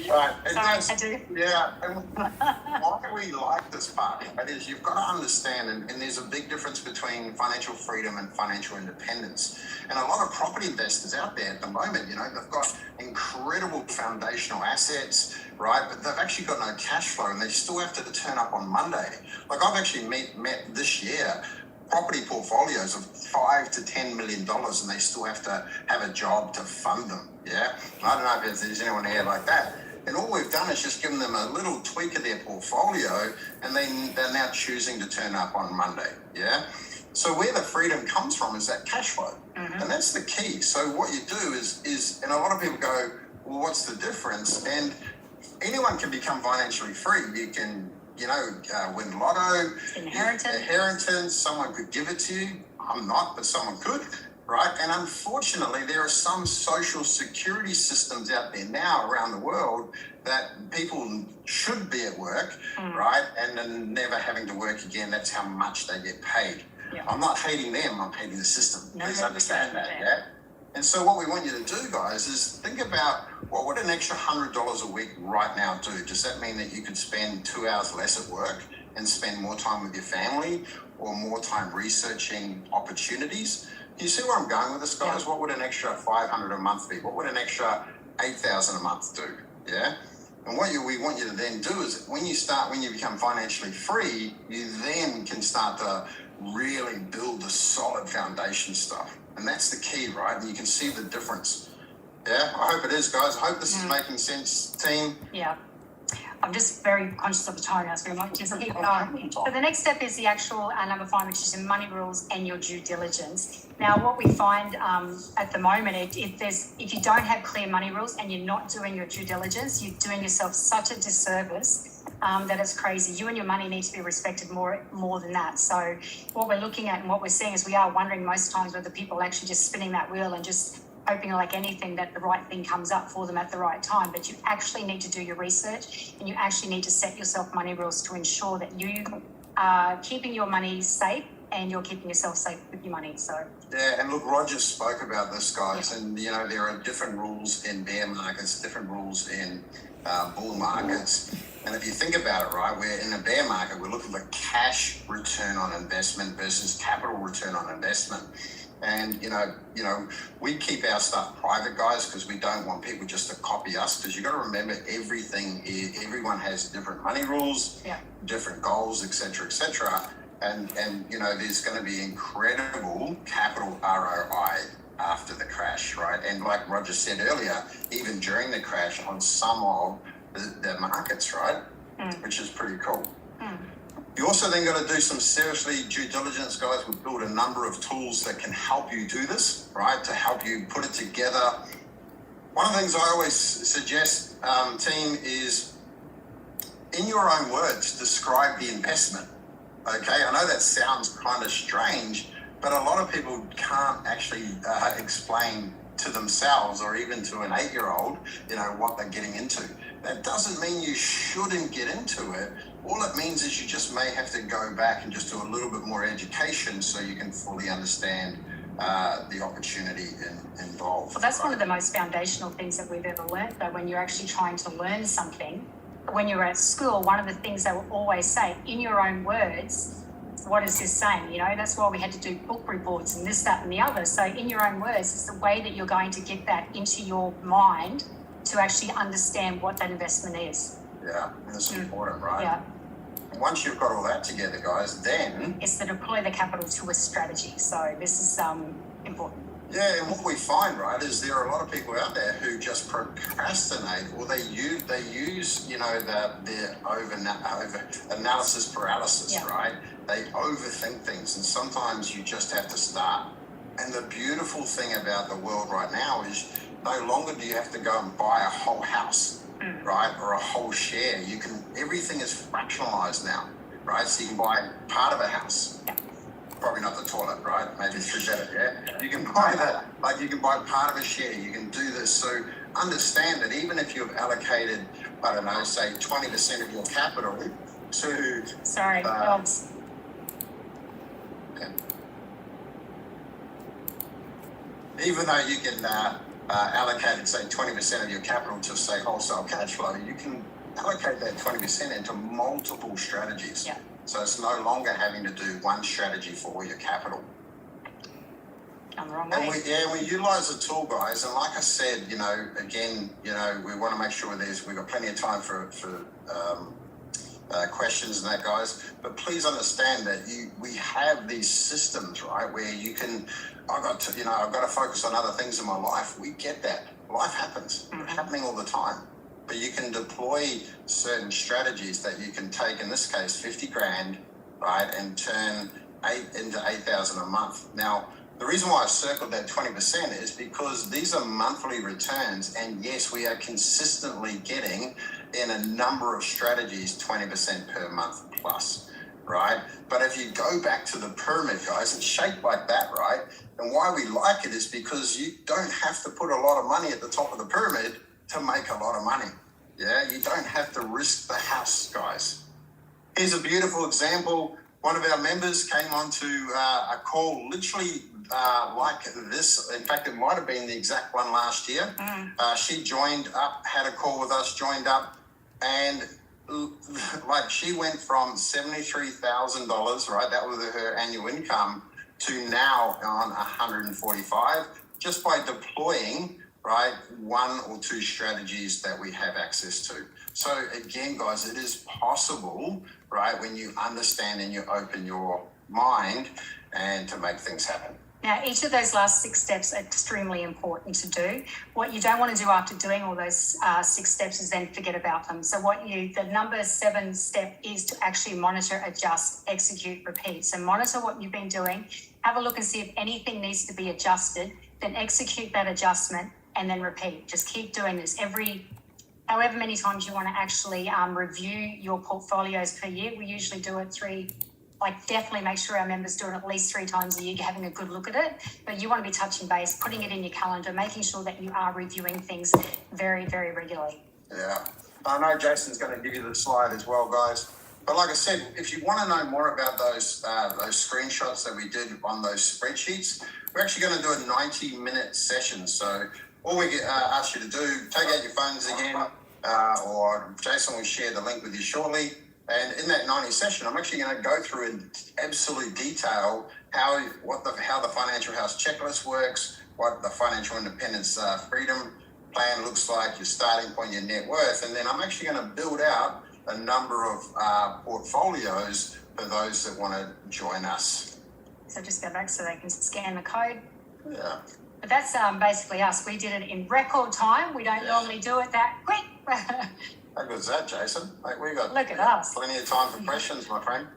Right. And Sorry, that's- I do. Yeah. And why we like this part, right, is you've got to understand, and there's a big difference between financial freedom and financial independence. And a lot of property investors out there at the moment, you know, they've got incredible foundational assets, right? But they've actually got no cash flow and they still have to turn up on Monday. Like I've actually met this year property portfolios of $5 to $10 million, and they still have to have a job to fund them. Yeah, I don't know if there's anyone here like that. And all we've done is just given them a little tweak of their portfolio, and they're now choosing to turn up on Monday. Yeah. So where the freedom comes from is that cash flow, and that's the key. So what you do is, and a lot of people go, well, what's the difference? And anyone can become financially free. You can, you know, win lotto, inheritance, someone could give it to you. I'm not, but someone could, right? And unfortunately, there are some social security systems out there now around the world that people should be at work, right? And then never having to work again. That's how much they get paid. Yeah. I'm not hating them, I'm hating the system. No, Please no, understand that, yeah. yeah? And so what we want you to do, guys, is think about what would an extra $100 a week right now do? Does that mean that you could spend 2 hours less at work and spend more time with your family or more time researching opportunities? Do you see where I'm going with this, guys? What would an extra $500 a month be? What would an extra $8,000 a month do? Yeah? And what we want you to then do is when you become financially free, you then can start to really build the solid foundation stuff. And that's the key, right? And you can see the difference. Yeah, I hope it is, guys. I hope this is making sense, team. Yeah. I'm just very conscious of the time now, so we might just keep going. So the next step is the actual number 5, which is your money rules and your due diligence. Now, what we find at the moment, if you don't have clear money rules and you're not doing your due diligence, you're doing yourself such a disservice that it's crazy. You and your money need to be respected more than that. So what we're looking at and what we're seeing is we are wondering most times whether people are actually just spinning that wheel and just hoping like anything that the right thing comes up for them at the right time. But you actually need to do your research and you actually need to set yourself money rules to ensure that you are keeping your money safe and you're keeping yourself safe with your money. So yeah, and look, Roger spoke about this, guys, and you know there are different rules in bear markets, different rules in bull markets. And if you think about it, right, we're in a bear market, we're looking for cash return on investment versus capital return on investment. And you know, we keep our stuff private, guys, because we don't want people just to copy us. Because you got to remember, everyone has different money rules, different goals, etc. And you know, there's going to be incredible capital ROI after the crash, right? And like Roger said earlier, even during the crash on some of the markets, right? Which is pretty cool. You also then got to do some seriously due diligence, guys. We've built a number of tools that can help you do this, right? To help you put it together. One of the things I always suggest, team, is in your own words, describe the investment. Okay, I know that sounds kind of strange, but a lot of people can't actually explain to themselves or even to an 8-year-old, you know, what they're getting into. That doesn't mean you shouldn't get into it. All it means is you just may have to go back and just do a little bit more education so you can fully understand the opportunity involved. Well, that's one of the most foundational things that we've ever learned, though, when you're actually trying to learn something. When you're at school, one of the things they will always say, in your own words, what is this saying? You know, that's why we had to do book reports and this, that, and the other. So in your own words, it's the way that you're going to get that into your mind to actually understand what that investment is. Yeah, that's important, right? Yeah. Once you've got all that together, guys, then It's to deploy the capital to a strategy. So this is important. yeah, and what we find, right, is there are a lot of people out there who just procrastinate, or they use you know, the over analysis paralysis, right? They overthink things, and sometimes you just have to start. And the beautiful thing about the world right now is no longer do you have to go and buy a whole house, right, or a whole share. Everything is fractionalized now, right? So you can buy part of a house. Probably not the toilet, right? Maybe 3 better, yeah? You can buy that, like you can buy part of a share, you can do this. So understand that even if you've allocated, I don't know, say 20% of your capital to... Sorry, dogs. Okay. Even though you can allocated, say, 20% of your capital to, say, wholesale cash flow, you can allocate that 20% into multiple strategies. Yeah. So it's no longer having to do one strategy for all your capital. On the wrong And way. we utilize the tool, guys. And like I said, again, we want to make sure we've got plenty of time for questions and that, guys. But please understand that we have these systems, right, where you can. I've got to focus on other things in my life. We get that. Life happens. It's happening all the time. But you can deploy certain strategies that you can take. In this case, 50 grand, right, and turn 8 into 8,000 a month. Now, the reason why I've circled that 20% is because these are monthly returns, and yes, we are consistently getting in a number of strategies 20% per month plus, right? But if you go back to the pyramid, guys, it's shaped like that, right? And why we like it is because you don't have to put a lot of money at the top of the pyramid to make a lot of money. Yeah, you don't have to risk the house, guys. Here's a beautiful example. One of our members came onto a call literally like this. In fact, it might have been the exact one last year. She joined up, had a call with us, joined up, and like she went from $73,000, right? That was her annual income, to now on 145, just by deploying, right, one or two strategies that we have access to. So again, guys, it is possible, right, when you understand and you open your mind and to make things happen. Now, each of those last 6 steps are extremely important to do. What you don't want to do after doing all those 6 steps is then forget about them. So the number 7 step is to actually monitor, adjust, execute, repeat. So monitor what you've been doing, have a look and see if anything needs to be adjusted, then execute that adjustment, and then repeat. Just keep doing this however many times you want to actually review your portfolios per year. We usually do it definitely make sure our members do it at least 3 times a year, having a good look at it. But you want to be touching base, putting it in your calendar, making sure that you are reviewing things very, very regularly. Yeah. I know Jason's going to give you the slide as well, guys. But like I said, if you want to know more about those screenshots that we did on those spreadsheets, we're actually going to do a 90-minute session. So all we ask you to do, take out your phones again, or Jason will share the link with you shortly. And in that 90 session, I'm actually going to go through in absolute detail how the Financial House checklist works, what the Financial Independence Freedom Plan looks like, your starting point, your net worth, and then I'm actually going to build out a number of portfolios for those that want to join us. So just go back so they can scan the code. Yeah. But that's basically us. We did it in record time. We don't normally do it that quick. How good is that, Jason? Like, we got Look at us. Plenty of time for questions, my friend.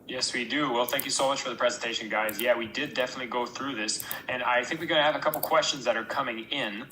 Yes, we do. Well, thank you so much for the presentation, guys. Yeah, we did definitely go through this, and I think we're going to have a couple questions that are coming in.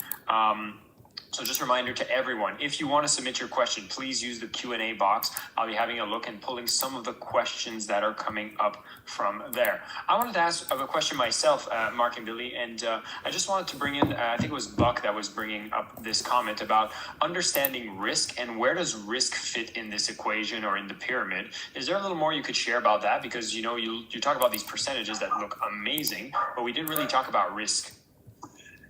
So just a reminder to everyone, if you want to submit your question, please use the Q&A box. I'll be having a look and pulling some of the questions that are coming up from there. I wanted to ask a question myself, Mark and Billy, and I just wanted to bring in, I think it was Buck that was bringing up this comment about understanding risk and where does risk fit in this equation or in the pyramid. Is there a little more you could share about that? Because, you talk about these percentages that look amazing, but we didn't really talk about risk.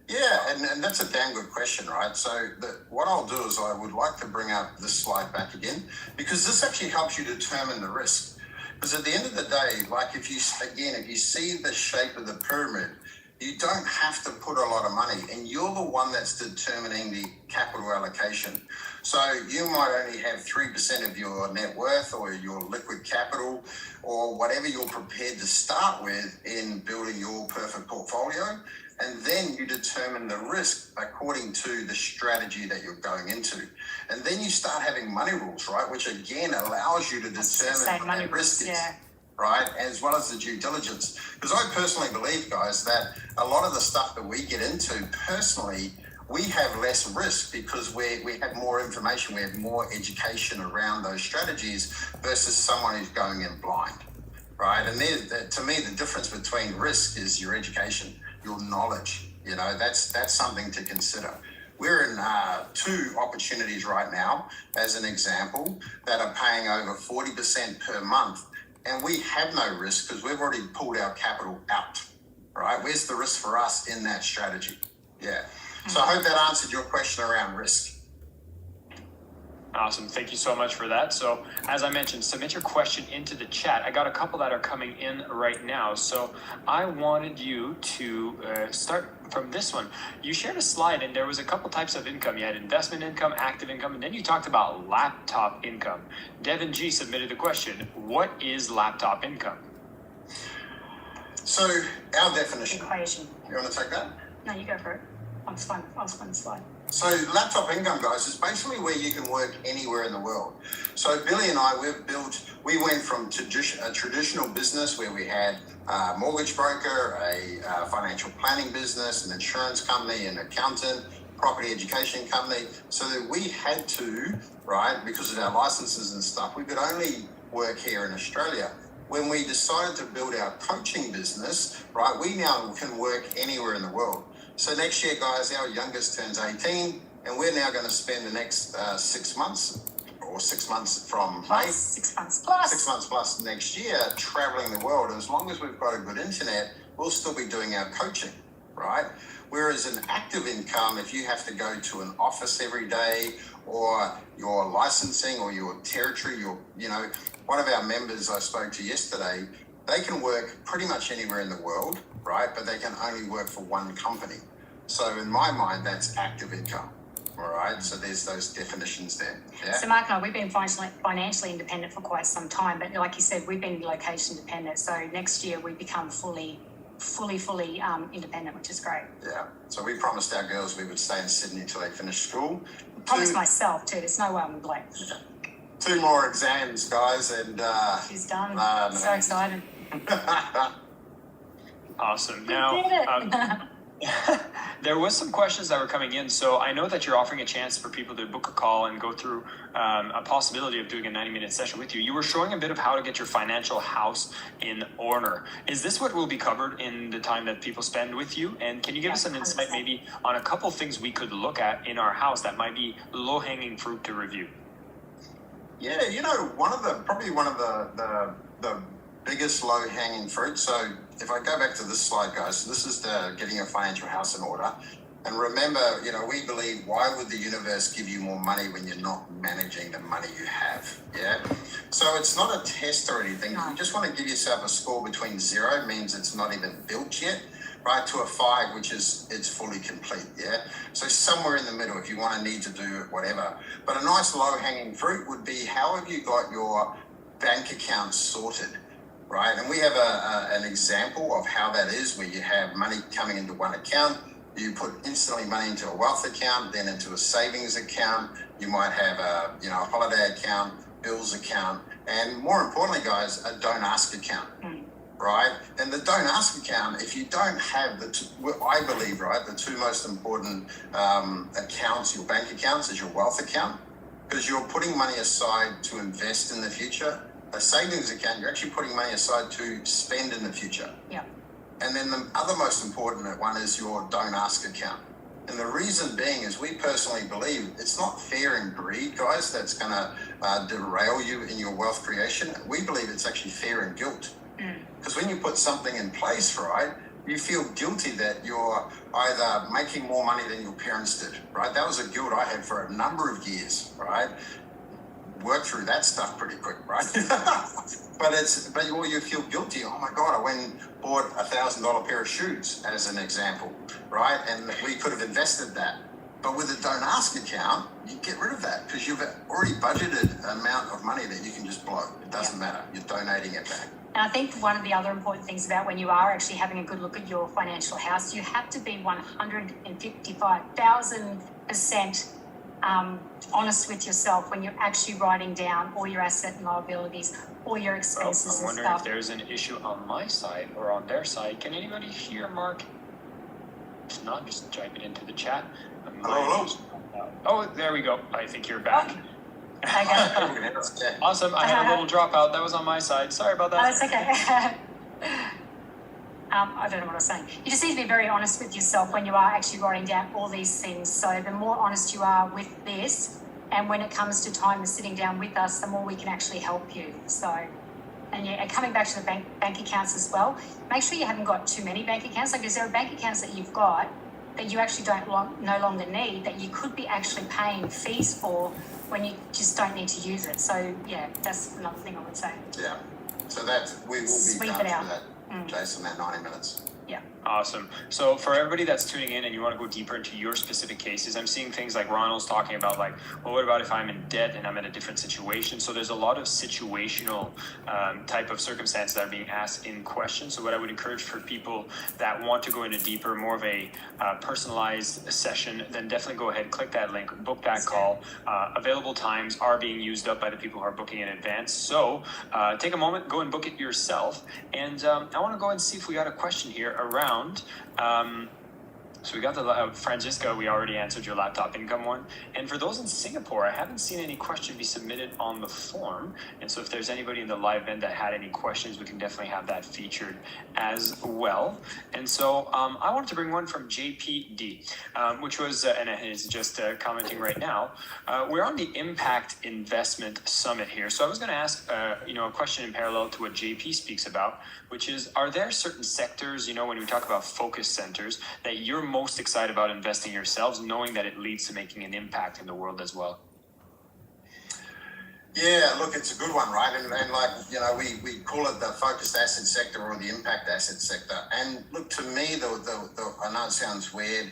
Yeah, and that's a damn good question, right? So what I'll do is I would like to bring up this slide back again, because this actually helps you determine the risk. Because at the end of the day, like if you see the shape of the pyramid, you don't have to put a lot of money, and you're the one that's determining the capital allocation. So you might only have 3% of your net worth or your liquid capital or whatever you're prepared to start with in building your perfect portfolio. And then you determine the risk according to the strategy that you're going into. And then you start having money rules, right? Which again allows you to determine what the risk is, right? As well as the due diligence. Because I personally believe, guys, that a lot of the stuff that we get into personally, we have less risk because we have more information, we have more education around those strategies versus someone who's going in blind, right? And to me, the difference between risk is your education, your knowledge. That's something to consider. We're in 2 opportunities right now, as an example, that are paying over 40% per month, and we have no risk because we've already pulled our capital out, right? Where's the risk for us in that strategy? Yeah. So I hope that answered your question around risk. Awesome. Thank you so much for that. So, as I mentioned, submit your question into the chat. I got a couple that are coming in right now. So, I wanted you to start from this one. You shared a slide, and there was a couple types of income. You had investment income, active income, and then you talked about laptop income. Devin G submitted the question: what is laptop income? So our definition. Equation. You want to take that? No, you go for it. I'll explain the slide. So laptop income, guys, is basically where you can work anywhere in the world. So Billy and I, we went from a traditional business where we had a mortgage broker, a financial planning business, an insurance company, an accountant, property education company, so that we had to, right, because of our licenses and stuff, we could only work here in Australia. When we decided to build our coaching business, right, we now can work anywhere in the world. So next year, guys, our youngest turns 18, and we're now going to spend the next 6 months, or 6 months from May, 6 months plus. 6 months plus next year, traveling the world. And as long as we've got a good internet, we'll still be doing our coaching, right? Whereas an active income, if you have to go to an office every day, or your licensing or your territory, one of our members I spoke to yesterday, they can work pretty much anywhere in the world, right? But they can only work for one company. So in my mind, that's active income, all right? So there's those definitions there. Yeah. So Mark and I, we've been financially independent for quite some time, but like you said, we've been location dependent. So next year we become fully independent, which is great. Yeah. So we promised our girls we would stay in Sydney until they finish school. Promise myself too. There's no way I'm black. 2 more exams, guys, and She's done. no. So excited. Awesome. We Now, did it. there was some questions that were coming in. So I know that you're offering a chance for people to book a call and go through a possibility of doing a 90-minute session with you. You were showing a bit of how to get your financial house in order. Is this what will be covered in the time that people spend with you? And can you give us an insight 100%. maybe on a couple things we could look at in our house that might be low-hanging fruit to review? Yeah, probably one of the biggest low-hanging fruit. So if I go back to this slide, guys, this is the getting your financial house in order. And remember, we believe, why would the universe give you more money when you're not managing the money you have? Yeah. So it's not a test or anything. You just want to give yourself a score between 0, means it's not even built yet, right, to a 5, which is it's fully complete. Yeah. So somewhere in the middle, if you want to need to do it, whatever. But a nice low-hanging fruit would be, how have you got your bank account sorted? Right, and we have an example of how that is, where you have money coming into one account, you put instantly money into a wealth account, then into a savings account. You might have a holiday account, bills account, and more importantly, guys, a don't ask account. Right, and the don't ask account, if you don't have I believe, right, the 2 most important accounts, your bank accounts, is your wealth account, because you're putting money aside to invest in the future. A savings account, you're actually putting money aside to spend in the future. Yeah. And then the other most important one is your don't ask account. And the reason being is we personally believe it's not fear and greed, guys, that's going to derail you in your wealth creation. We believe it's actually fear and guilt. Because when you put something in place, right, you feel guilty that you're either making more money than your parents did, right? That was a guilt I had for a number of years, right? Work through that stuff pretty quick, right? but you feel guilty. Oh my God, I went and bought $1,000 pair of shoes, as an example, right? And we could have invested that. But with a don't ask account, you get rid of that because you've already budgeted an amount of money that you can just blow. It doesn't matter. You're donating it back. And I think one of the other important things about when you are actually having a good look at your financial house, you have to be 155,000% honest with yourself when you're actually writing down all your asset and liabilities, all your expenses I'm and wondering stuff. if there's an issue on my side or on their side. Can anybody hear Mark? If not, just type it into the chat. Hello. Oh, there we go. I think you're back. Okay. Awesome. I had a little dropout. That was on my side. Sorry about that. Oh, it's okay. I don't know what I was saying. You just need to be very honest with yourself when you are actually writing down all these things. So the more honest you are with this, and when it comes to time of sitting down with us, the more we can actually help you. So, and coming back to the bank accounts as well, make sure you haven't got too many bank accounts. Like, is there bank accounts that you've got that you actually no longer need, that you could be actually paying fees for when you just don't need to use it. So yeah, that's another thing I would say. Yeah. So that we will be Sweep done it out. through that, Jason, that 90 minutes. Yeah. Awesome. So for everybody that's tuning in and you want to go deeper into your specific cases, I'm seeing things like Ronald's talking about, like, well, what about if I'm in debt and I'm in a different situation? So there's a lot of situational type of circumstances that are being asked in question. So what I would encourage for people that want to go into deeper, more of a personalized session, then definitely go ahead, click that link, book that call. Available times are being used up by the people who are booking in advance. So take a moment, go and book it yourself. And I want to go and see if we got a question here around. So we got the Francisca, we already answered your laptop income one. And for those in Singapore, I haven't seen any question be submitted on the form. And so if there's anybody in the live event that had any questions, we can definitely have that featured as well. And so I wanted to bring one from JPD, which was, and is just commenting right now, we're on the Impact Investment Summit here. So I was going to ask, a question in parallel to what JP speaks about, which is, are there certain sectors, when we talk about focus centers, that you're most excited about investing yourselves, knowing that it leads to making an impact in the world as well? Yeah, look, it's a good one, right? And like, we call it the focused asset sector or the impact asset sector. And look, to me, I know it sounds weird,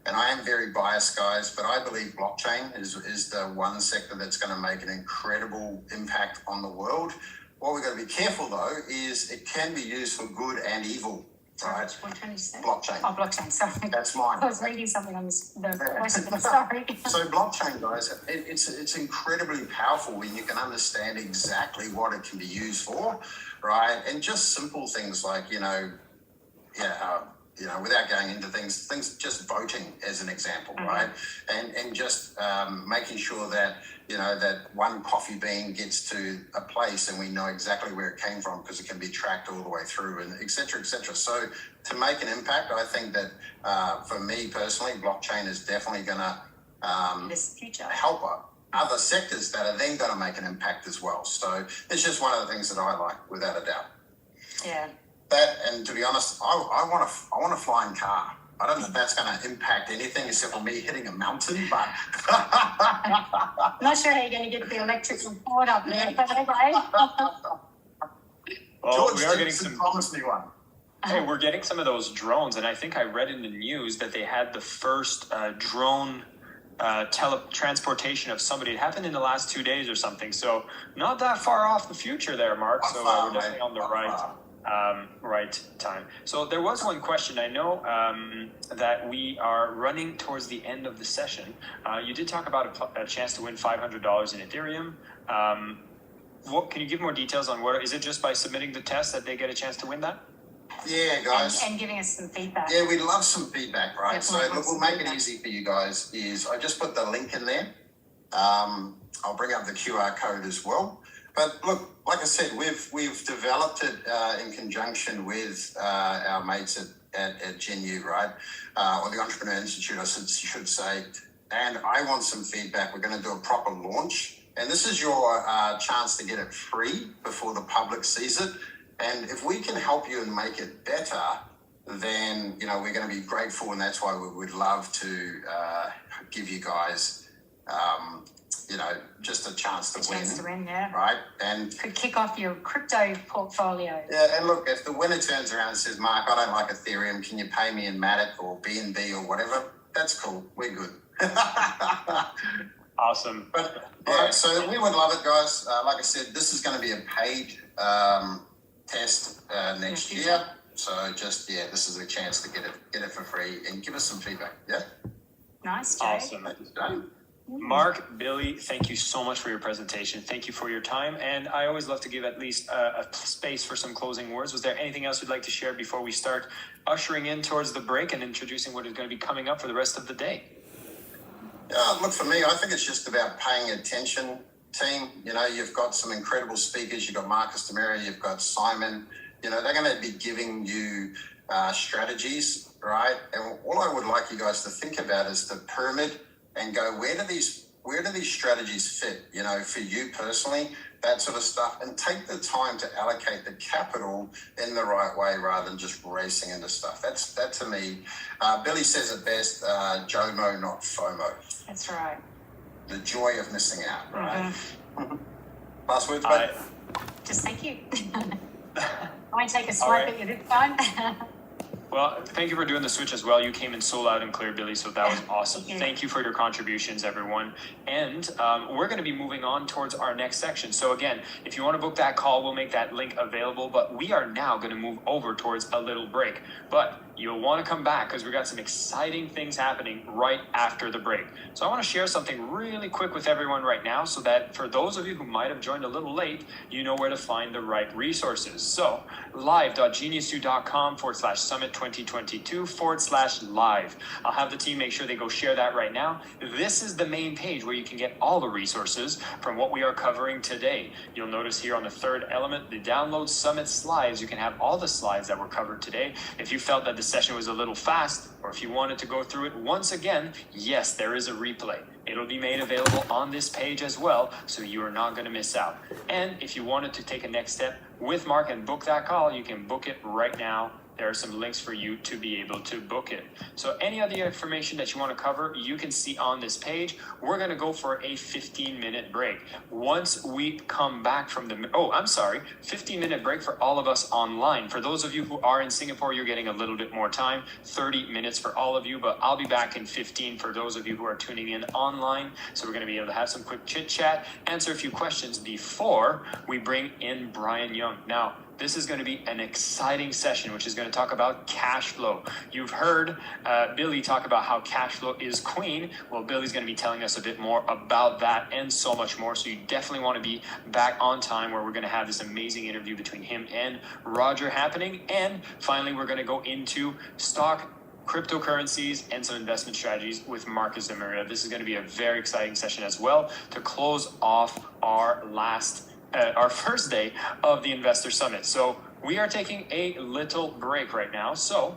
and I am very biased, guys, but I believe blockchain is the one sector that's going to make an incredible impact on the world. What we've got to be careful, though, is it can be used for good and evil, right? What can you say? Blockchain. Oh, blockchain, sorry. That's mine. I was reading something on the question, sorry. So blockchain, guys, it's incredibly powerful when you can understand exactly what it can be used for, right? And just simple things like, without going into things just voting as an example, right? And just making sure that, that one coffee bean gets to a place and we know exactly where it came from because it can be tracked all the way through, and et cetera, et cetera. So to make an impact, I think that for me personally, blockchain is definitely going to This future. help other sectors that are then going to make an impact as well. So it's just one of the things that I like, without a doubt. Yeah. That, and to be honest, I want a flying car. I don't know if that's going to impact anything except for me hitting a mountain, but I'm not sure how you're going to get the electrical cord up there, but okay. Well, George we are getting Dixon some. promised me one. Hey, we're getting some of those drones, and I think I read in the news that they had the first drone teletransportation of somebody. It happened in the last 2 days or something. So not that far off the future there, Mark. So we're definitely on the right time. So there was one question. I know that we are running towards the end of the session. You did talk about a chance to win $500 in Ethereum. What can you give more details on? What is it? Just by submitting the test that they get a chance to win that? Yeah, guys. And giving us some feedback. Yeah, we'd love some feedback, right? So Definitely look, we'll make it easy for you guys. I just put the link in there. I'll bring up the QR code as well. But look, like I said, we've developed it in conjunction with our mates at GenU, right? Or the Entrepreneur Institute, I should say. And I want some feedback. We're going to do a proper launch. And this is your chance to get it free before the public sees it. And if we can help you and make it better, then, we're going to be grateful. And that's why we would love to give you guys, just a chance to win. Yeah. Right? And Could kick off your crypto portfolio. yeah, and look, if the winner turns around and says, Mark, I don't like Ethereum, can you pay me in Matic or BNB or whatever? That's cool. We're good. Awesome. But yeah, so we would love it, guys. Like I said, this is going to be a paid test next year. So just, this is a chance to get it for free and give us some feedback. Yeah. Nice, Jay. Awesome. Mark, Billy, thank you so much for your presentation. Thank you for your time. And I always love to give at least a space for some closing words. Was there anything else you'd like to share before we start ushering in towards the break and introducing what is going to be coming up for the rest of the day? Look, for me, I think it's just about paying attention, team. You've got some incredible speakers. You've got Marcus Demeria, you've got Simon. They're going to be giving you strategies, right? And all I would like you guys to think about is the pyramid and go, where do these where do these strategies fit, you know, for you personally, that sort of stuff, and take the time to allocate the capital in the right way rather than just racing into stuff. That to me, Billy says it best, JOMO, not FOMO. That's right. The joy of missing out, right? Mm-hmm. Last words, bud? Just thank you. I might take a swipe at you this time. Well, thank you for doing the switch as well. You came in so loud and clear, Billy, so that was awesome. Thank you for your contributions, everyone. And we're going to be moving on towards our next section. So again, if you want to book that call, we'll make that link available. But we are now going to move over towards a little break. But you'll want to come back because we got some exciting things happening right after the break. So I want to share something really quick with everyone right now so that for those of you who might have joined a little late, you know where to find the right resources. So live.geniusu.com/summit 2022/live. I'll have the team make sure they go share that right now. This is the main page where you can get all the resources from what we are covering today. You'll notice here on the third element, the download summit slides, you can have all the slides that were covered today. If you felt that the session was a little fast, or if you wanted to go through it once again, yes, there is a replay. It'll be made available on this page as well, so you are not going to miss out. And if you wanted to take a next step with Mark and book that call, you can book it right now. There are some links for you to be able to book it. So any other information that you want to cover, you can see on this page. We're going to go for a 15-minute break. Once we come back from the, 15-minute break for all of us online. For those of you who are in Singapore, you're getting a little bit more time, 30 minutes for all of you, but I'll be back in 15 for those of you who are tuning in online. So we're going to be able to have some quick chit chat, answer a few questions before we bring in Brian Young. Now, this is going to be an exciting session, which is going to talk about cash flow. You've heard Billy talk about how cash flow is queen. Well, Billy's going to be telling us a bit more about that and so much more. So you definitely want to be back on time where we're going to have this amazing interview between him and Roger happening. And finally, we're going to go into stock, cryptocurrencies, and some investment strategies with Marcus and Maria. This is going to be a very exciting session as well to close off our first day of the Investor Summit. So we are taking a little break right now. So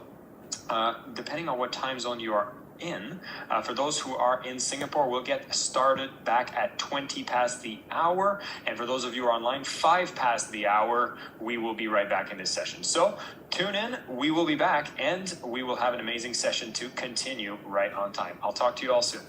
depending on what time zone you are in, for those who are in Singapore, we'll get started back at 20 past the hour. And for those of you who are online, 5 past the hour, we will be right back in this session. So tune in, we will be back, and we will have an amazing session to continue right on time. I'll talk to you all soon.